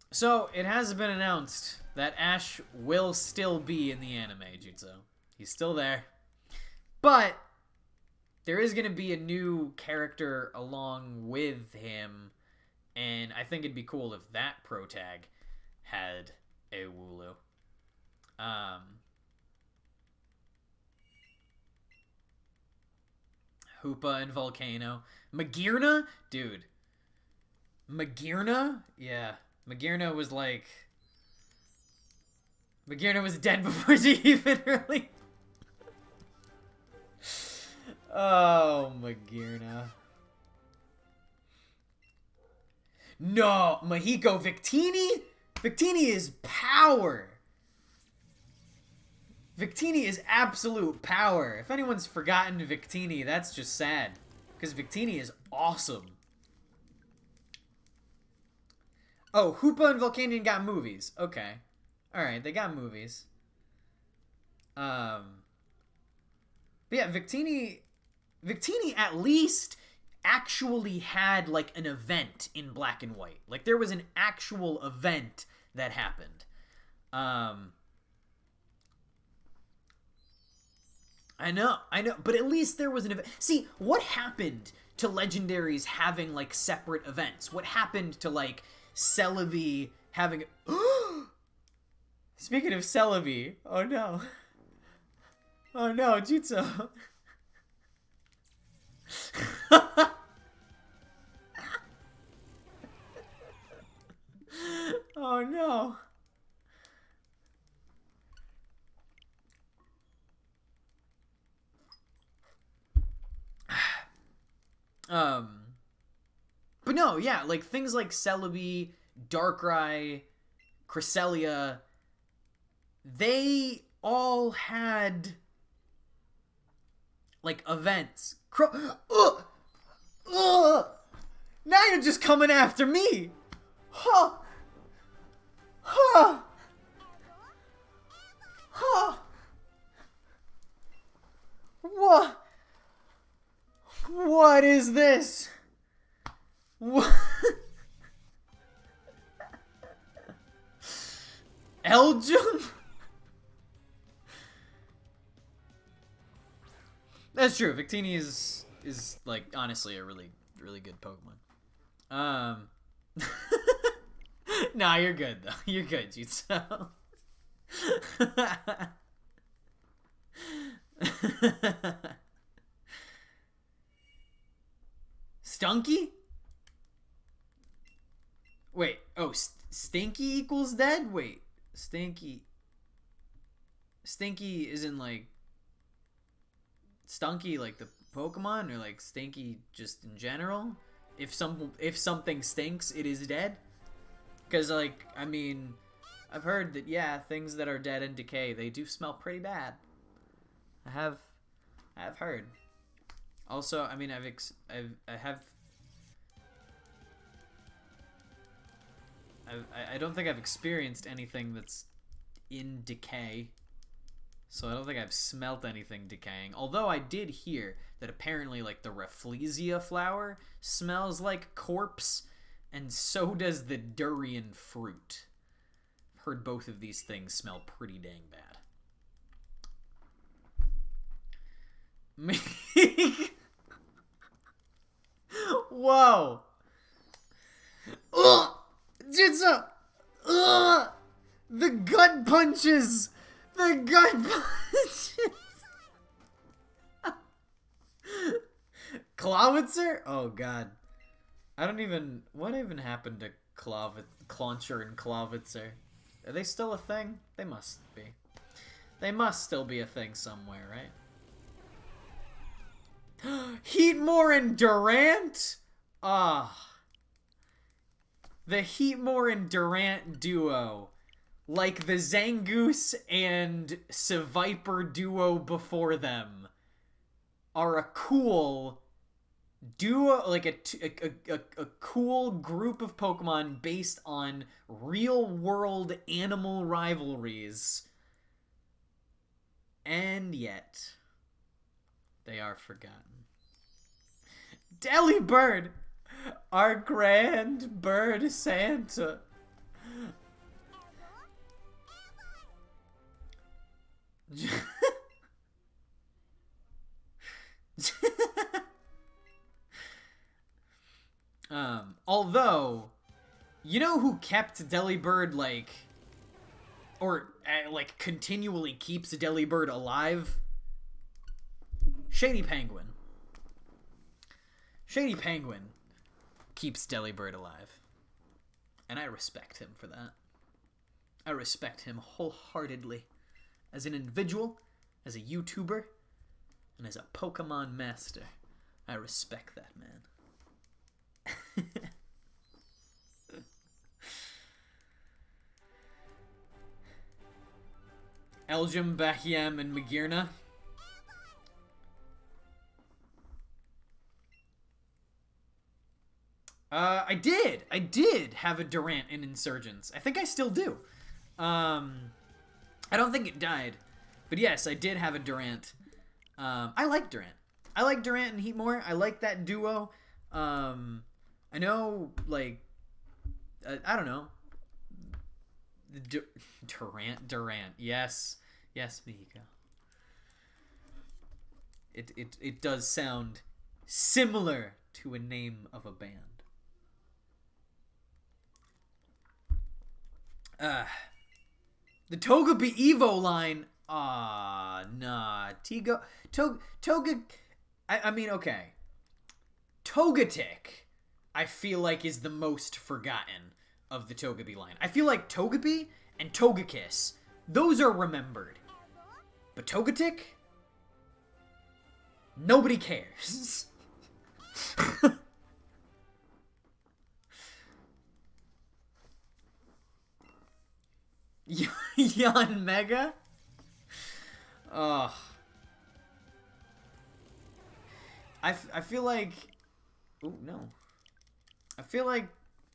So, it has been announced that Ash will still be in the anime, Jutsu. He's still there. But, there is going to be a new character along with him, and I think it'd be cool if that protag had a Wooloo. Hoopa and Volcano. Magearna? Dude. Magearna? Yeah. Magearna was like... Magearna was dead before she even really... Oh, Magearna. No! Mahiko Victini? Victini is power! Victini is absolute power. If anyone's forgotten Victini, that's just sad. Because Victini is awesome. Oh, Hoopa and Volcanion got movies. Okay. Alright, they got movies. But yeah, Victini at least actually had like an event in Black and White. Like there was an actual event that happened. I know, but at least there was an event. See, what happened to legendaries having like separate events? What happened to like Celebi having? Speaking of Celebi, oh no, oh no, Jutsu. Oh no. But no, yeah, like things like Celebi, Darkrai, Cresselia, they all had like events. Now you're just coming after me. Huh. Huh. Huh. What? What is this? What? Elgin? That's true. Victini is like honestly a really good Pokemon. Nah, you're good though. You're good, Jutsu. Stunky? Wait, oh, Stinky equals dead? Wait, Stinky isn't like Stunky like the Pokemon, or like Stinky just in general? If something stinks, it is dead? Because like, I mean, I've heard that yeah, things that are dead and decay, they do smell pretty bad. I have heard. Also, I mean, I don't think I've experienced anything that's in decay, so I don't think I've smelt anything decaying. Although I did hear that apparently, like, the Rafflesia flower smells like corpse, and so does the durian fruit. I've heard both of these things smell pretty dang bad. Whoa! Ugh! Jutsu! Ugh! The gut punches! The gut punches! Clawitzer? Oh god. What even happened to Clauncher and Clawitzer? Are they still a thing? They must be. They must still be a thing somewhere, right? Heatmore and Durant? Ah. The Heatmore and Durant duo. Like the Zangoose and Seviper duo before them. Are a cool duo, like a cool group of Pokemon based on real-world animal rivalries. And yet, they are forgotten. Delibird! Our grand bird Santa. Although, you know who kept Delibird, like, or, like, continually keeps Delibird alive? Shady Penguin. Shady Penguin keeps Delibird alive. And I respect him for that. I respect him wholeheartedly. As an individual, as a YouTuber, and as a Pokemon master. I respect that man. Elgin, Bachiem, and Magearna. I did have a Durant in Insurgents. I think I still do. I don't think it died. But yes, I did have a Durant. I like Durant. I like Durant and Heat more. I like that duo. I know, like, I don't know. Durant. Yes, Mihiko. It does sound similar to a name of a band. The Togepi Evo line. Nah. Toga. I mean, okay. Togetic, I feel like, is the most forgotten of the Togepi line. I feel like Togepi and Togekiss, those are remembered. But Togetic? Nobody cares. Yanmega? Ugh. I feel like... Oh, no. I feel like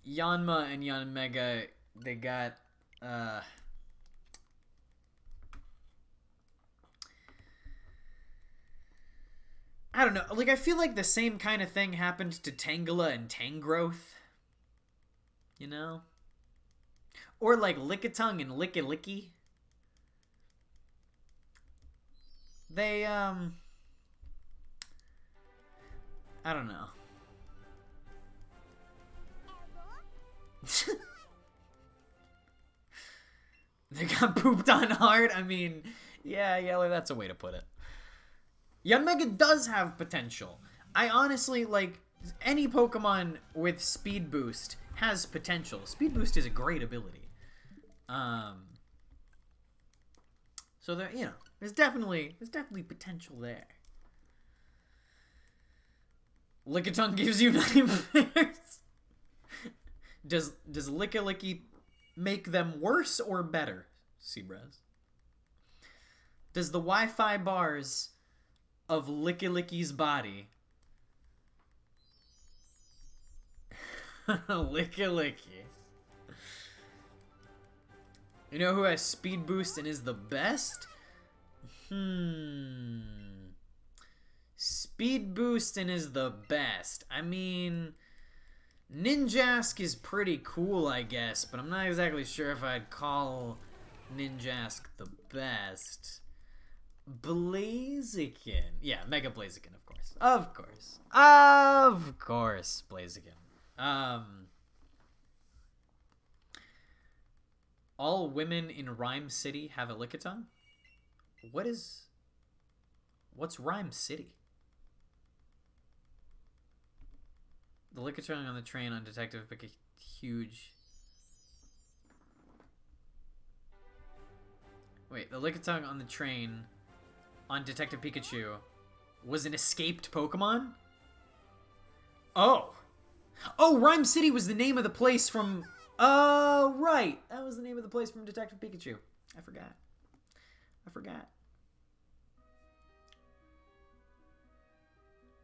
Yanma and Yanmega, they got... I don't know. Like, I feel like the same kind of thing happened to Tangela and Tangrowth. You know? Or, like, Lickitung and Licky. They, I don't know. They got pooped on hard? I mean, yeah, that's a way to put it. Yanmega does have potential. I honestly, like, any Pokemon with Speed Boost has potential. Speed Boost is a great ability. So there, you know, there's definitely potential there. Lickitung gives you nightmares. Does Licky make them worse or better, Seabraz? Does the Wi-Fi bars of Licky's body Licky. You know who has Speed Boost and is the best? Speed Boost and is the best. I mean, Ninjask is pretty cool, I guess, but I'm not exactly sure if I'd call Ninjask the best. Blaziken. Yeah, Mega Blaziken, of course. Of course, Blaziken. All women in Rhyme City have a Lickitung? What's Rhyme City? The Lickitung on the train on Detective Pikachu. Huge. Wait, the Lickitung on the train on Detective Pikachu was an escaped Pokemon? Oh, Rhyme City was the name of the place from... Oh, right. That was the name of the place from Detective Pikachu. I forgot.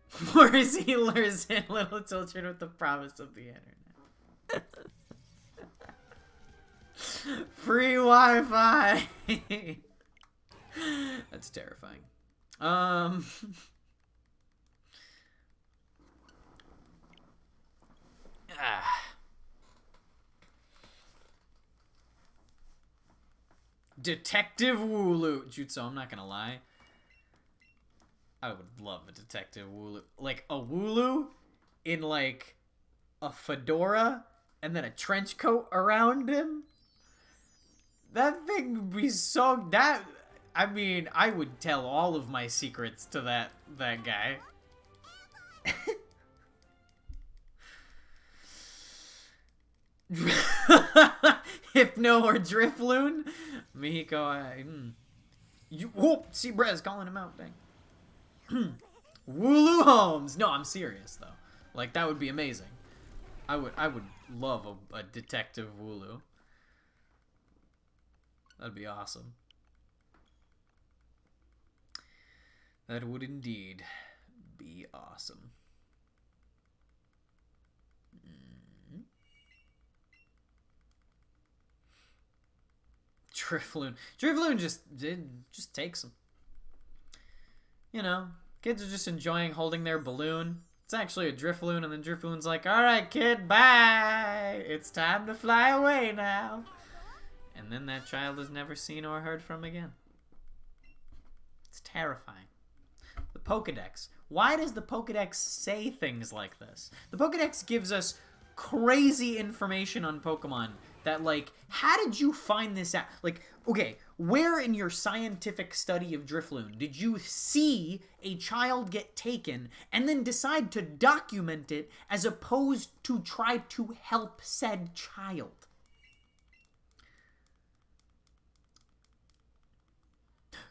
Forest healers and little children with the promise of the internet. Free Wi-Fi. That's terrifying. Detective Wooloo. Jutsu, I'm not gonna lie. I would love a Detective Wooloo. Like, a Wooloo in, like, a fedora and then a trench coat around him. That thing would be so... That... I mean, I would tell all of my secrets to that guy. Hypno or Drifloon? Mihiko, Seabrez calling him out, dang. Wooloo Holmes! No, I'm serious, though. Like, that would be amazing. I would love a Detective Wooloo. That'd be awesome. That would indeed be awesome. Drifloon just takes him. you know, kids are just enjoying holding their balloon. It's actually a Drifloon, and then Drifloon's like, alright, kid, bye! It's time to fly away now. And then that child is never seen or heard from again. It's terrifying. The Pokedex. Why does the Pokedex say things like this? The Pokedex gives us crazy information on Pokemon that, like, how did you find this out? Like, okay, where in your scientific study of Drifloon did you see a child get taken and then decide to document it as opposed to try to help said child?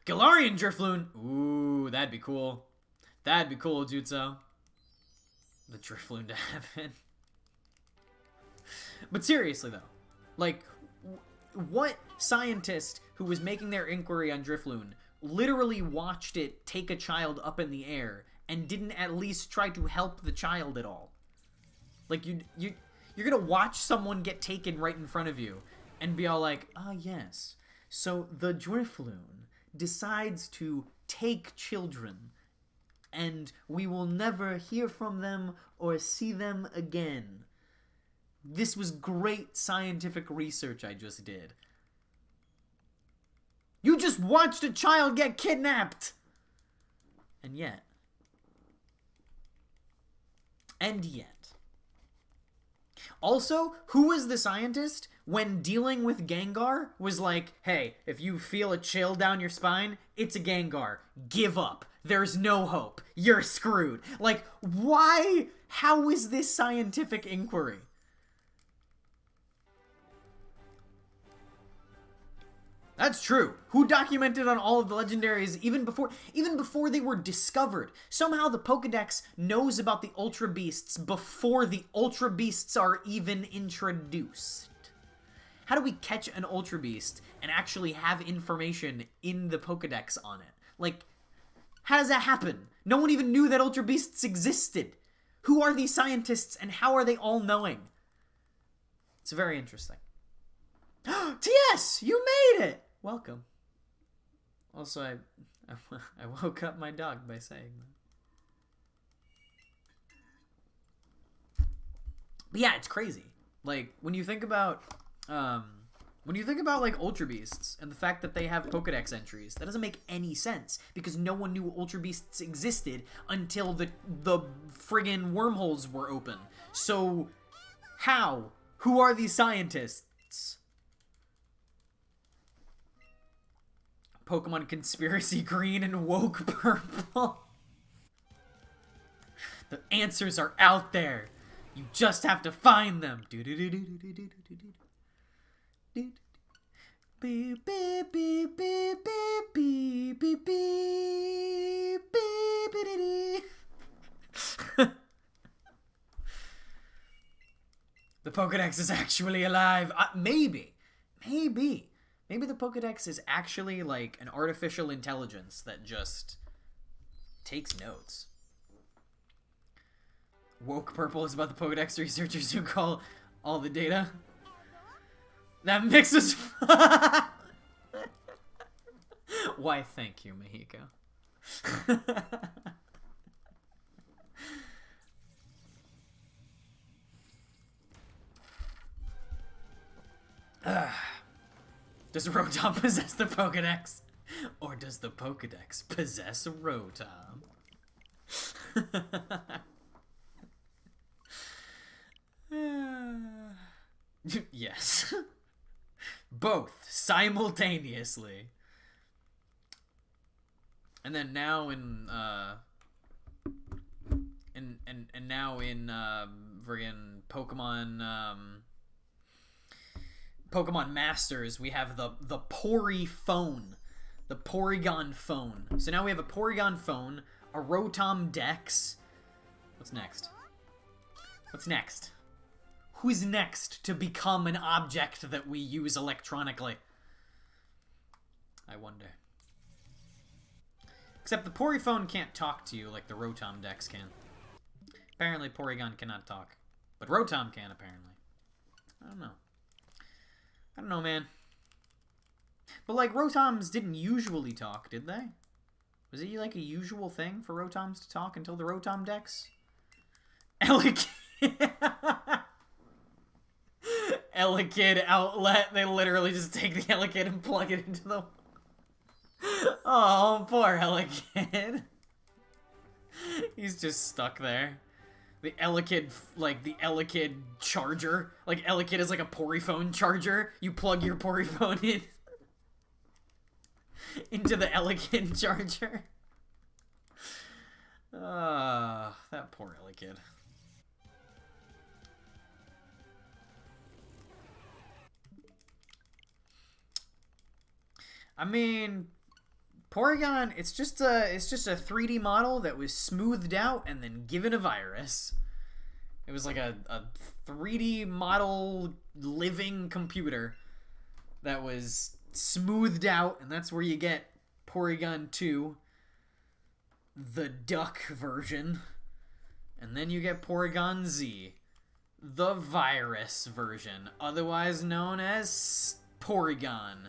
Galarian Drifloon. Ooh, that'd be cool. That'd be cool, Jutsu. The Drifloon to heaven. But seriously, though, like, what scientist who was making their inquiry on Drifloon literally watched it take a child up in the air and didn't at least try to help the child at all? Like, you're gonna watch someone get taken right in front of you and be all like, ah, yes, so the Drifloon decides to take children and we will never hear from them or see them again. This was great scientific research I just did. You just watched a child get kidnapped! And yet. Also, who was the scientist when dealing with Gengar was like, hey, if you feel a chill down your spine, it's a Gengar. Give up. There's no hope. You're screwed. Like, why? How is this scientific inquiry? That's true. Who documented on all of the legendaries even before they were discovered? Somehow the Pokedex knows about the Ultra Beasts before the Ultra Beasts are even introduced. How do we catch an Ultra Beast and actually have information in the Pokedex on it? Like, how does that happen? No one even knew that Ultra Beasts existed. Who are these scientists and how are they all knowing? It's very interesting. TS, you made it! Welcome. Also, I woke up my dog by saying that. But yeah, it's crazy. Like, when you think about like Ultra Beasts and the fact that they have Pokedex entries, that doesn't make any sense because no one knew Ultra Beasts existed until the friggin' wormholes were open. So, how? Who are these scientists? Pokemon Conspiracy Green and Woke Purple. The answers are out there. You just have to find them. Beep, beep, beep, beep, beep, beep, beep, beep, beep. The Pokedex is actually alive. Maybe. Maybe the Pokedex is actually like an artificial intelligence that just takes notes. Woke Purple is about the Pokedex researchers who call all the data. That mixes. Why, thank you, Mexico. Does Rotom possess the Pokedex? Or does the Pokedex possess Rotom? Yes. Both simultaneously. And then now in friggin' Pokemon Masters, we have the Pori phone. The Porygon phone. So now we have a Porygon phone, a Rotom Dex. What's next? What's next? Who's next to become an object that we use electronically? I wonder. Except the Poryphone can't talk to you like the Rotom Dex can. Apparently Porygon cannot talk. But Rotom can, apparently. I don't know. I don't know, man. But, like, Rotoms didn't usually talk, did they? Was it like a usual thing for Rotoms to talk until the Rotom decks? Elekid. Elekid outlet. They literally just take the Elekid and plug it into the... Oh, poor Elekid. He's just stuck there. The Elekid, like, the Elekid charger. Like, Elekid is like a Poryphone charger. You plug your Poryphone in into the Elekid charger. That poor Elekid. I mean, Porygon, it's just a 3D model that was smoothed out and then given a virus. It was like a 3D model living computer that was smoothed out, and that's where you get Porygon 2, the duck version, and then you get Porygon Z, the virus version, otherwise known as Porygon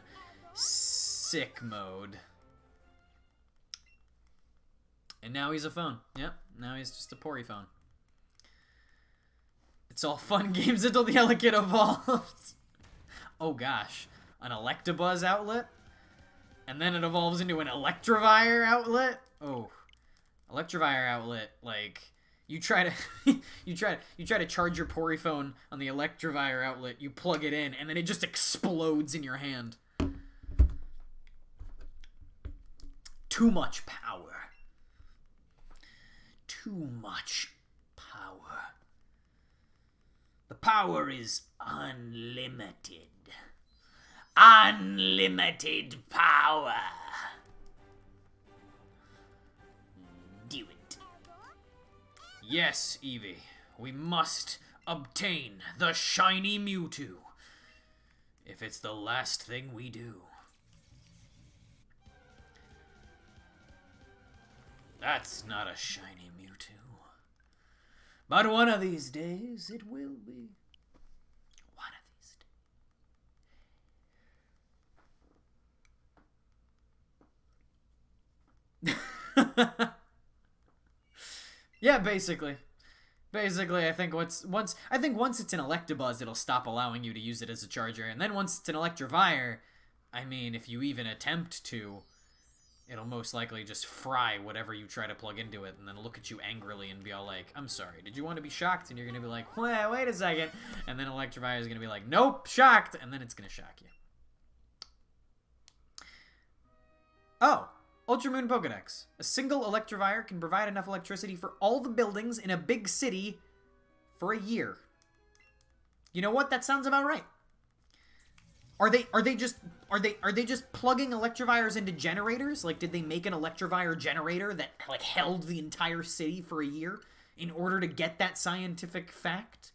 Sick Mode. And now he's a phone. Yep, now he's just a Poryphone. It's all fun games until the Elekid evolves. Oh gosh, an Electabuzz outlet? And then it evolves into an Electivire outlet? Oh, Electivire outlet, like, you try to you try to charge your Poryphone on the Electivire outlet, you plug it in, and then it just explodes in your hand. Too much power. Too much power. The power is unlimited. Unlimited power. Do it. Yes, Eevee. We must obtain the shiny Mewtwo. If it's the last thing we do. That's not a shiny Mewtwo. But one of these days, it will be. One of these days. Yeah, basically. Basically, I think once it's an Electabuzz, it'll stop allowing you to use it as a charger. And then once it's an Electivire, I mean, if you even attempt to, it'll most likely just fry whatever you try to plug into it and then look at you angrily and be all like, I'm sorry, did you want to be shocked? And you're going to be like, wait a second. And then Electivire is going to be like, nope, shocked. And then it's going to shock you. Oh, Ultra Moon Pokedex. A single Electivire can provide enough electricity for all the buildings in a big city for a year. You know what? That sounds about right. Are they just plugging Electivires into generators? Like, did they make an Electivire generator that like held the entire city for a year in order to get that scientific fact?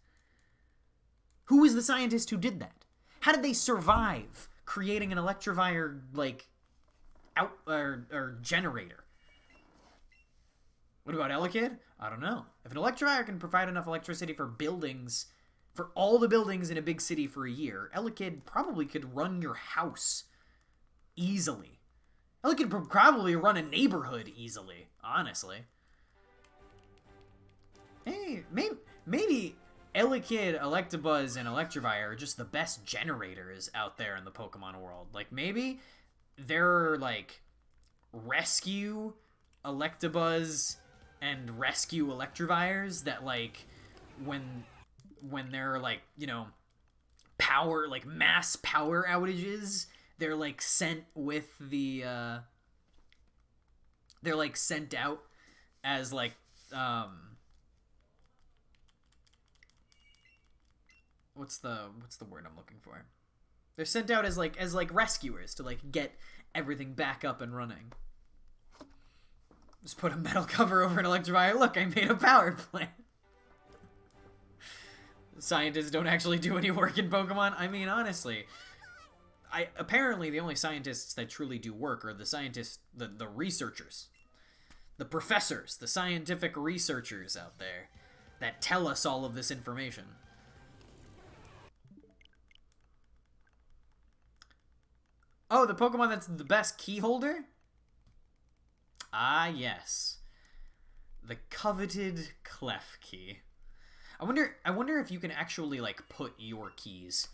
Who was the scientist who did that? How did they survive creating an Electivire like or generator? What about Elekid? I don't know. If an Electivire can provide enough electricity for buildings, for all the buildings in a big city for a year, Elekid probably could run your house easily. Elekid could probably run a neighborhood easily, honestly. Hey, maybe Elekid, Electabuzz, and Electivire are just the best generators out there in the Pokemon world. Like, maybe they're, like, rescue Electabuzz and rescue Electivires that, like, when they're, like, you know, power, like, mass power outages, they're, like, sent with the, they're, like, sent out as, like, what's the word I'm looking for? They're sent out as rescuers to, like, get everything back up and running. Just put a metal cover over an Electivire. Look, I made a power plant. Scientists don't actually do any work in Pokemon. I mean, honestly, apparently the only scientists that truly do work are the scientists, the researchers, the professors, the scientific researchers out there that tell us all of this information. Oh, the Pokemon that's the best key holder? Ah, yes. The coveted clef key. I wonder if you can actually, like, put your keys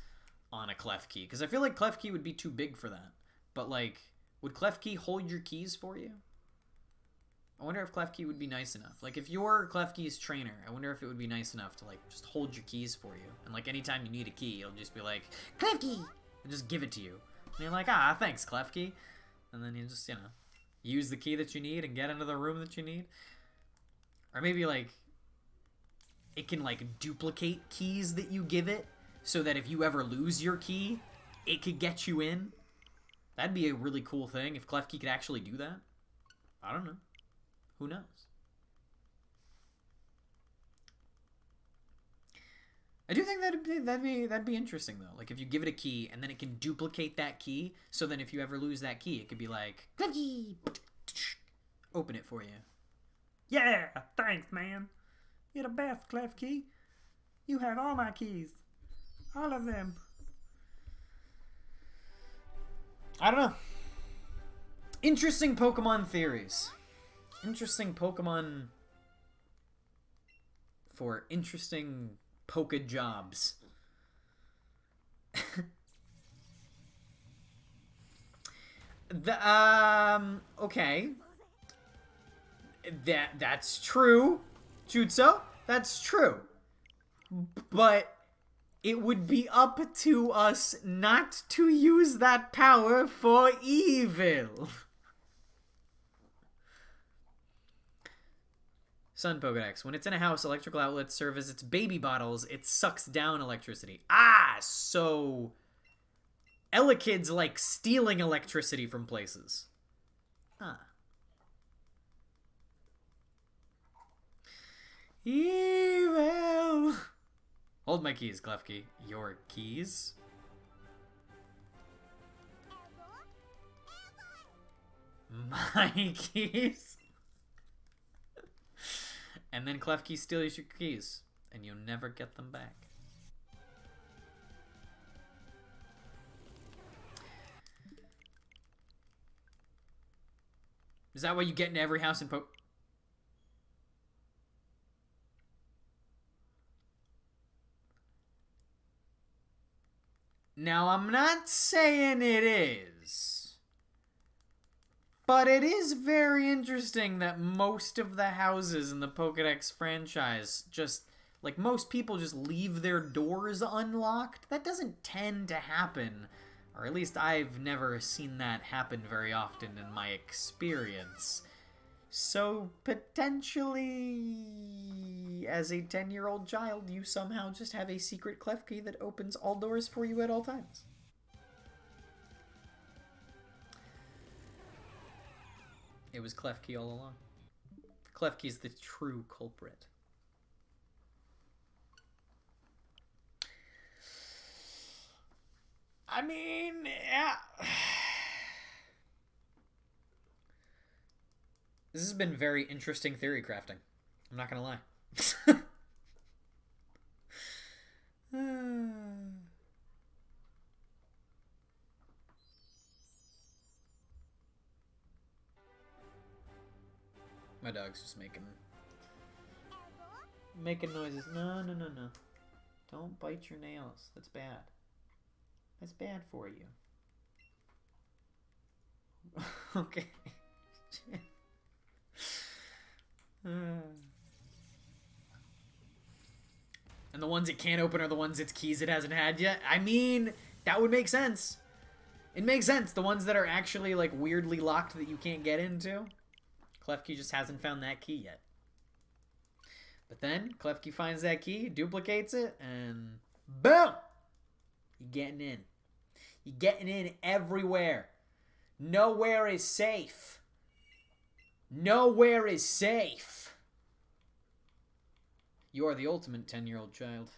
on a clef key. Because I feel like clef key would be too big for that. But, like, would clef key hold your keys for you? I wonder if clef key would be nice enough. Like, if you're clef key's trainer, I wonder if it would be nice enough to, like, just hold your keys for you. And, like, anytime you need a key, it'll just be like, clef key! And just give it to you. And you're like, ah, thanks, clef key. And then you just, you know, use the key that you need and get into the room that you need. Or maybe, like, it can, like, duplicate keys that you give it, so that if you ever lose your key, it could get you in. That'd be a really cool thing if Clef Key could actually do that. I don't know. Who knows? I do think that'd be interesting though. Like if you give it a key and then it can duplicate that key, so then if you ever lose that key, it could be like Clef Key, open it for you. Yeah, thanks, man. You're the best, Clef Key. You have all my keys. All of them. I don't know. Interesting Pokemon theories. Interesting Pokemon for interesting Poke jobs. Okay. That's true, Jutsu. That's true. But it would be up to us not to use that power for evil. Sun Pokedex. When it's in a house, electrical outlets serve as its baby bottles. It sucks down electricity. Ah, so Elekid's like stealing electricity from places. Huh. Evil. Hold my keys, Klefki. Your keys? My keys? And then Klefki steals your keys, and you'll never get them back. Is that why you get into every house in Now, I'm not saying it is, but it is very interesting that most of the houses in the Pokédex franchise just, like, most people just leave their doors unlocked. That doesn't tend to happen, or at least I've never seen that happen very often in my experience. So, potentially, as a 10-year-old child, you somehow just have a secret clef key that opens all doors for you at all times. It was clef key all along. Clef key is the true culprit. I mean, yeah. This has been very interesting theory crafting. I'm not gonna lie. My dog's just making noises. No. Don't bite your nails. That's bad. That's bad for you. Okay. And the ones it can't open are the ones its keys it hasn't had yet. I mean, that would make sense. It makes sense. The ones that are actually like weirdly locked that you can't get into. Klefki just hasn't found that key yet. But then Klefki finds that key, duplicates it, and boom! You're getting in. You're getting in everywhere. Nowhere is safe. Nowhere is safe. You are the ultimate 10-year-old child.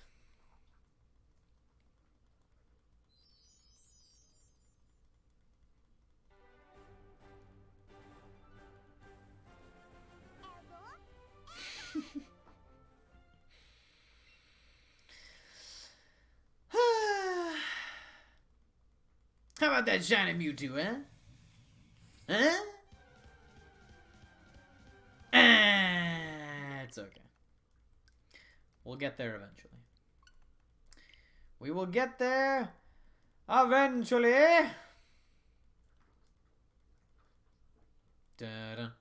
How about that shiny Mewtwo, huh? Huh? It's okay. We'll get there eventually. We will get there eventually. Da-dun.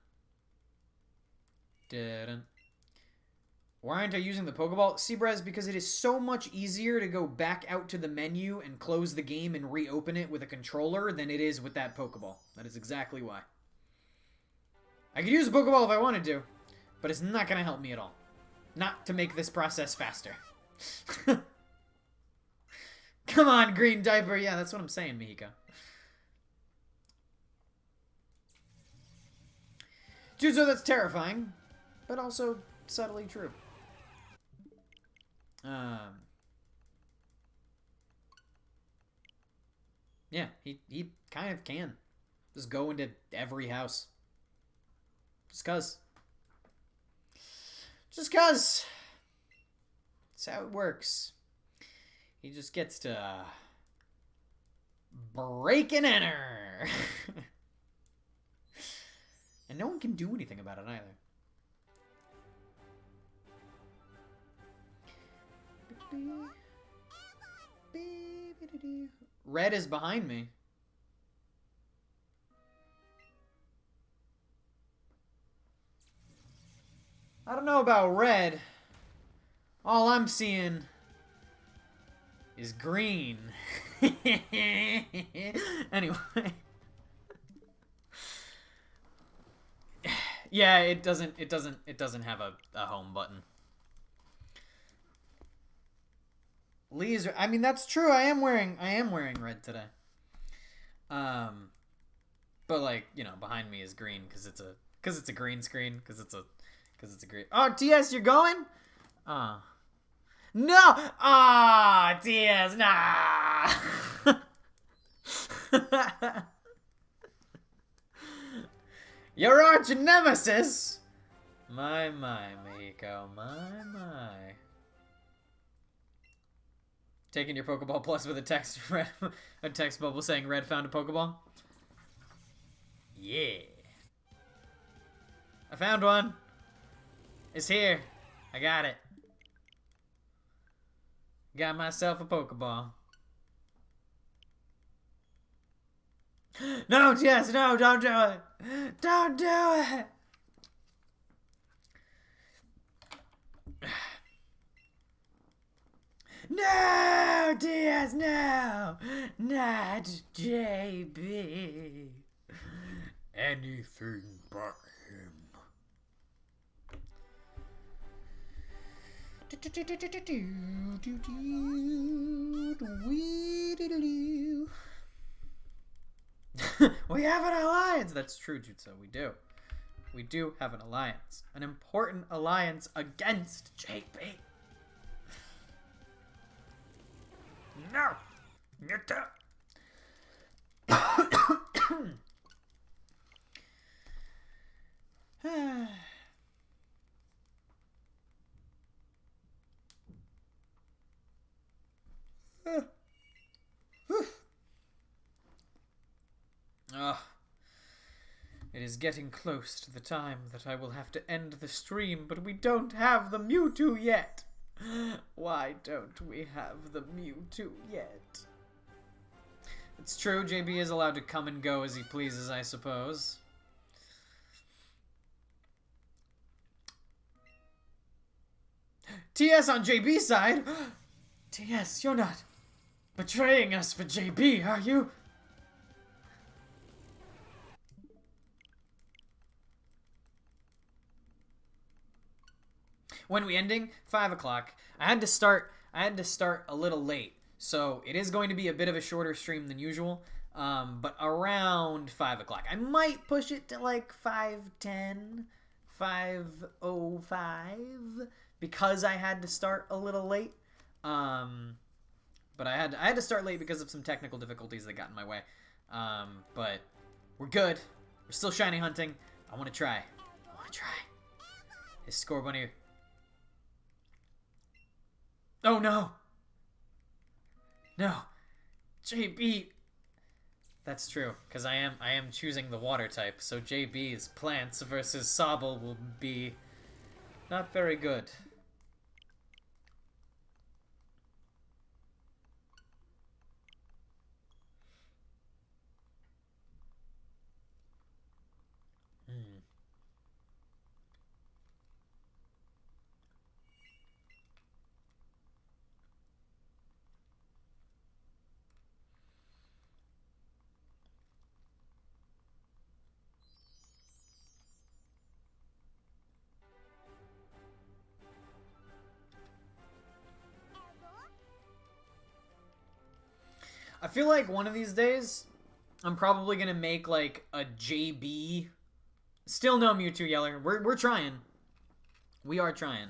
Da-dun. Why aren't I using the Pokeball? Seabrez, because it is so much easier to go back out to the menu and close the game and reopen it with a controller than it is with that Pokeball. That is exactly why. I could use a Pokeball if I wanted to, but it's not going to help me at all. Not to make this process faster. Come on, green diaper. Yeah, that's what I'm saying, Mihiko. Jutsu, that's terrifying, but also subtly true. Yeah, he kind of can. Just go into every house. Just cause. Just cause. That's how it works. He just gets to break and enter. And no one can do anything about it either. Red is behind me. I don't know about red. All I'm seeing is green. Anyway. Yeah, it doesn't have a home button. Lee's, I mean, that's true. I am wearing red today. But like, you know, behind me is green because it's a green screen, because it's a green. Oh, TS, you're going? No! Ah, TS, nah. Your arch nemesis. My, Mihiko, my. Taking your Pokeball Plus with a text bubble saying Red found a Pokeball. Yeah. I found one. It's here. I got it. Got myself a Pokeball. No, Jess, no, don't do it. Don't do it. No, Diaz, no. Not JB. Anything but him. We have an alliance. That's true, Jutsu. We do. We do have an alliance. An important alliance against JB. No! Get up! It is getting close to the time that I will have to end the stream, but we don't have the Mewtwo yet. Why don't we have the Mewtwo yet? It's true, JB is allowed to come and go as he pleases, I suppose. TS on JB's side? TS, you're not betraying us for JB, are you? When we ending? 5 o'clock. I had to start a little late, so it is going to be a bit of a shorter stream than usual. But around 5 o'clock. I might push it to like 5:10, 5:05, because I had to start a little late. But I had to start late because of some technical difficulties that got in my way. But we're good. We're still shiny hunting. I want to try. His score bunny. Oh no! No! JB! That's true, because I am choosing the water type, so JB's plants versus Sobble will be Not very good. I feel like one of these days, I'm probably gonna make like a JB. Still no Mewtwo Yeller. We're trying. We are trying.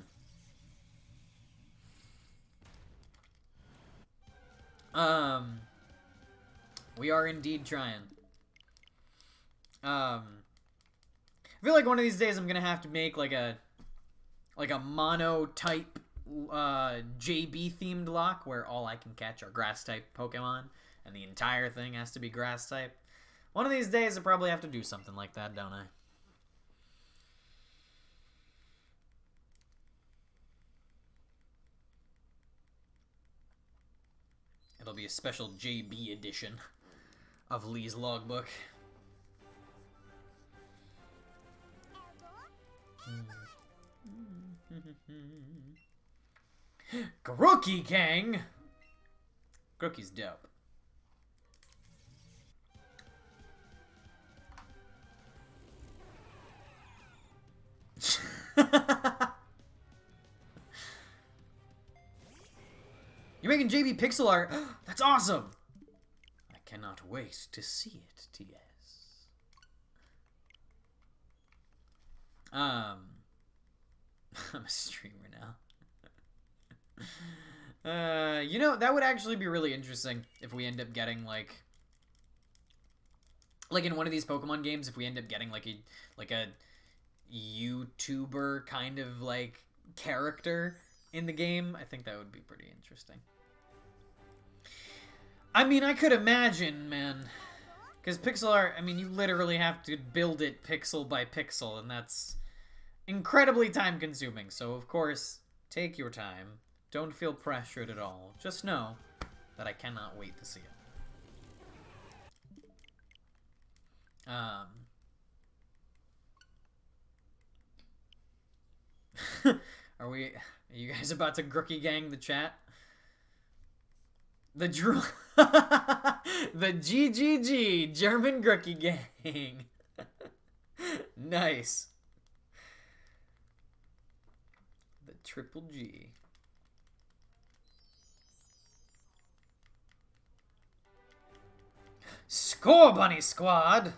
We are indeed trying. I feel like one of these days I'm gonna have to make like a mono type JB themed lock where all I can catch are grass type Pokemon and the entire thing has to be grass type. One of these days I probably have to do something like that, don't I? It'll be a special JB edition of Lee's Logbook. Grooky Gang! Grooky's dope. You're making JB pixel art? That's awesome! I cannot wait to see it, TS. I'm a streamer now. You know, that would actually be really interesting if we end up getting like in one of these Pokemon games, if we end up getting like a YouTuber kind of like character in the game. I think that would be pretty interesting. I mean, I could imagine, man. Because pixel art, I mean, you literally have to build it pixel by pixel, and that's incredibly time-consuming. So, of course, take your time. Don't feel pressured at all. Just know that I cannot wait to see it. Are you guys about to Grooky Gang the chat? The GGG, German Grooky Gang. Nice. The triple G. Score, Bunny Squad!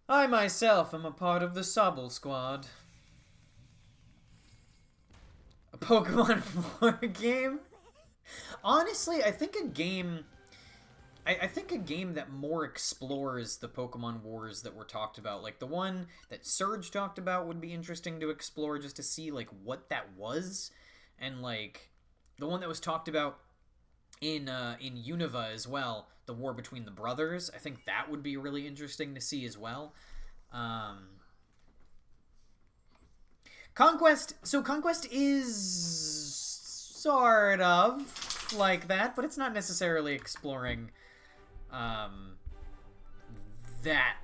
I myself am a part of the Sobble Squad. A Pokemon war game? Honestly, I think a game... I think a game that more explores the Pokemon Wars that were talked about, like the one that Surge talked about, would be interesting to explore just to see like what that was, and like the one that was talked about in Unova as well, the war between the brothers. I think that would be really interesting to see as well. Conquest. So Conquest is sort of like that, but it's not necessarily exploring that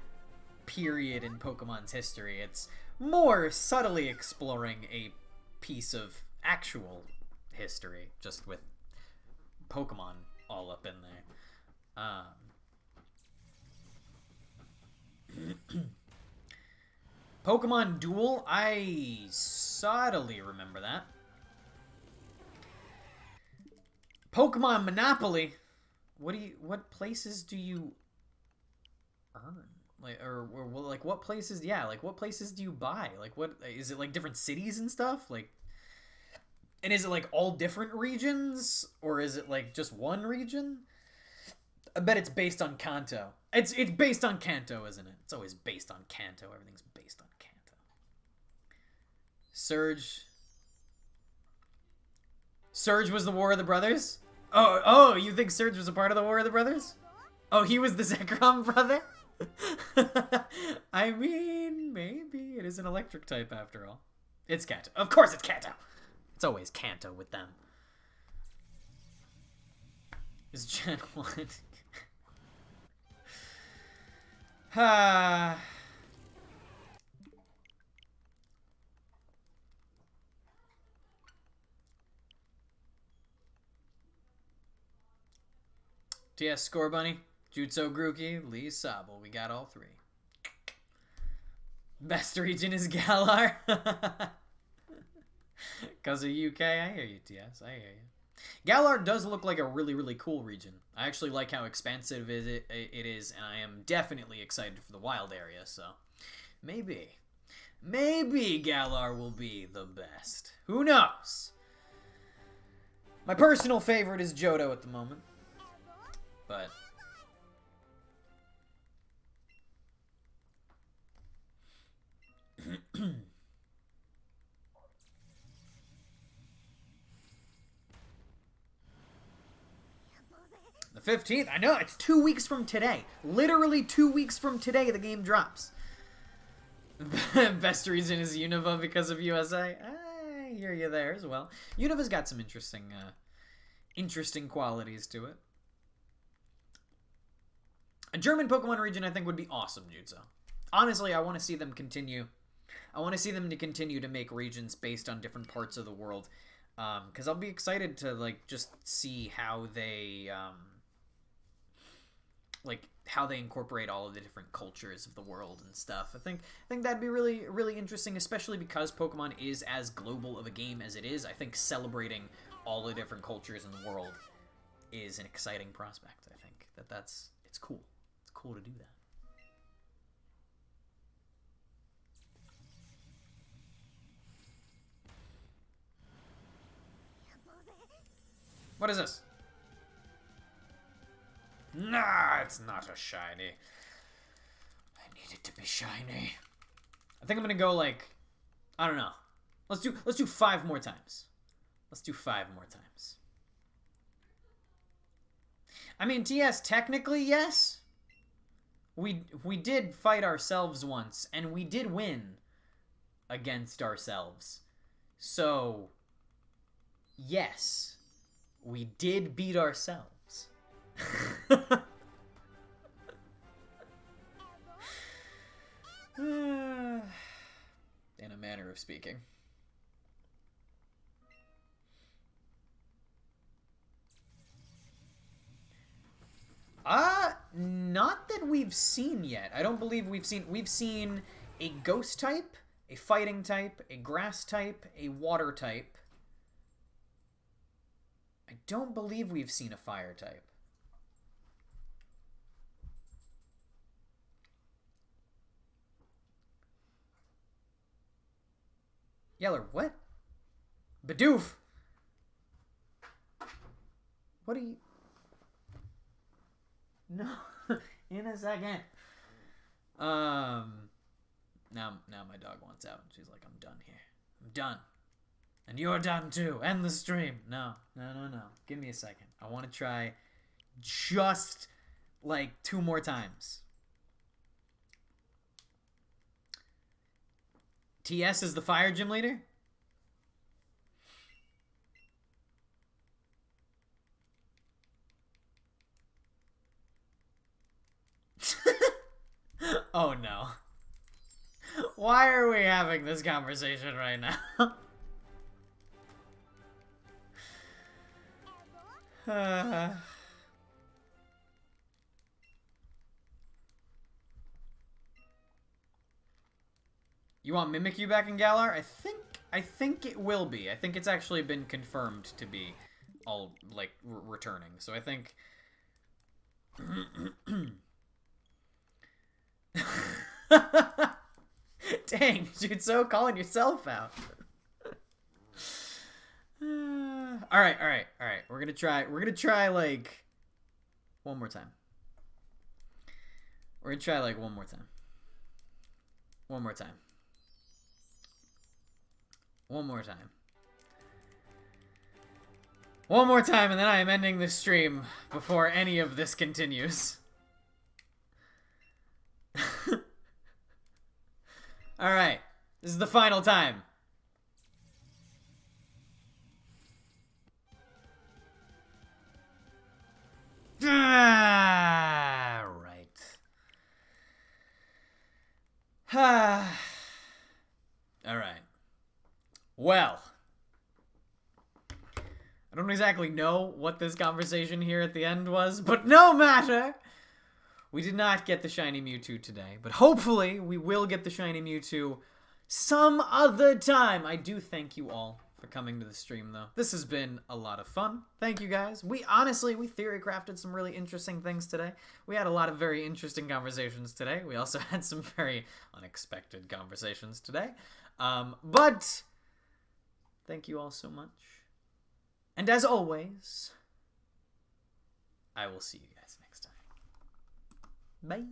period in Pokemon's history. It's more subtly exploring a piece of actual history, just with Pokemon all up in there. Pokemon Duel, I subtly remember that. Pokemon Monopoly. What places do you earn? Like, or like what places? Yeah, like what places do you buy? Like, what is it, like different cities and stuff? Like, and is it like all different regions, or is it like just one region? I bet it's based on Kanto. It's based on Kanto, isn't it? It's always based on Kanto. Everything's based on Kanto. Surge was the War of the Brothers? Oh, you think Surge was a part of the War of the Brothers? Oh, he was the Zekrom brother? I mean, maybe. It is an electric type after all. It's Kanto. Of course it's Kanto! It's always Kanto with them. Is Gen 1. TS Score Bunny, Jutsu Grookey, Lee Sabo. We got all three. Best region is Galar. Because of UK, I hear you, TS. I hear you. Galar does look like a really, really cool region. I actually like how expansive it is, and I am definitely excited for the wild area, so maybe Galar will be the best. Who knows? My personal favorite is Johto at the moment, but... The 15th? I know, it's 2 weeks from today. Literally 2 weeks from today the game drops. Best reason is Unova because of USA. I hear you there as well. Unova's got some interesting qualities to it. A German Pokemon region I think would be awesome, Jutsu. Honestly, I want to see them continue. I want to see them to continue to make regions based on different parts of the world. Because I'll be excited to, like, just see how they... how they incorporate all of the different cultures of the world and stuff. I think that'd be really, really interesting, especially because Pokemon is as global of a game as it is. I think celebrating all the different cultures in the world is an exciting prospect. I think it's cool. It's cool to do that. What is this? Nah, it's not a shiny. I need it to be shiny. I think I'm gonna go like, I don't know. Let's do 5 more times. Let's do 5 more times. I mean, TS, technically, yes. We did fight ourselves once, and we did win against ourselves. So, yes, we did beat ourselves. In a manner of speaking. Not that we've seen yet. I don't believe we've seen a ghost type, a fighting type, a grass type, a water type. I don't believe we've seen a fire type. Yeller, what? Bidoof! What are you... No, in a second. Now my dog wants out. She's like, I'm done here. I'm done. And you're done too. End the stream. No. Give me a second. I want to try just like 2 more times. TS is the fire gym leader? Oh no. Why are we having this conversation right now? You want Mimikyu back in Galar? I think it will be. I think it's actually been confirmed to be all like returning. So I think dang, Jutsu, calling yourself out. All right. We're gonna try like one more time. We're gonna try like one more time. One more time. One more time. One more time, and then I am ending the stream before any of this continues. Alright. This is the final time. Ah, right. Alright. Well. I don't exactly know what this conversation here at the end was, but no matter! We did not get the shiny Mewtwo today, but hopefully we will get the shiny Mewtwo some other time. I do thank you all for coming to the stream, though. This has been a lot of fun. Thank you, guys. We theory crafted some really interesting things today. We had a lot of very interesting conversations today. We also had some very unexpected conversations today. But thank you all so much. And as always, I will see you guys next time. Bye.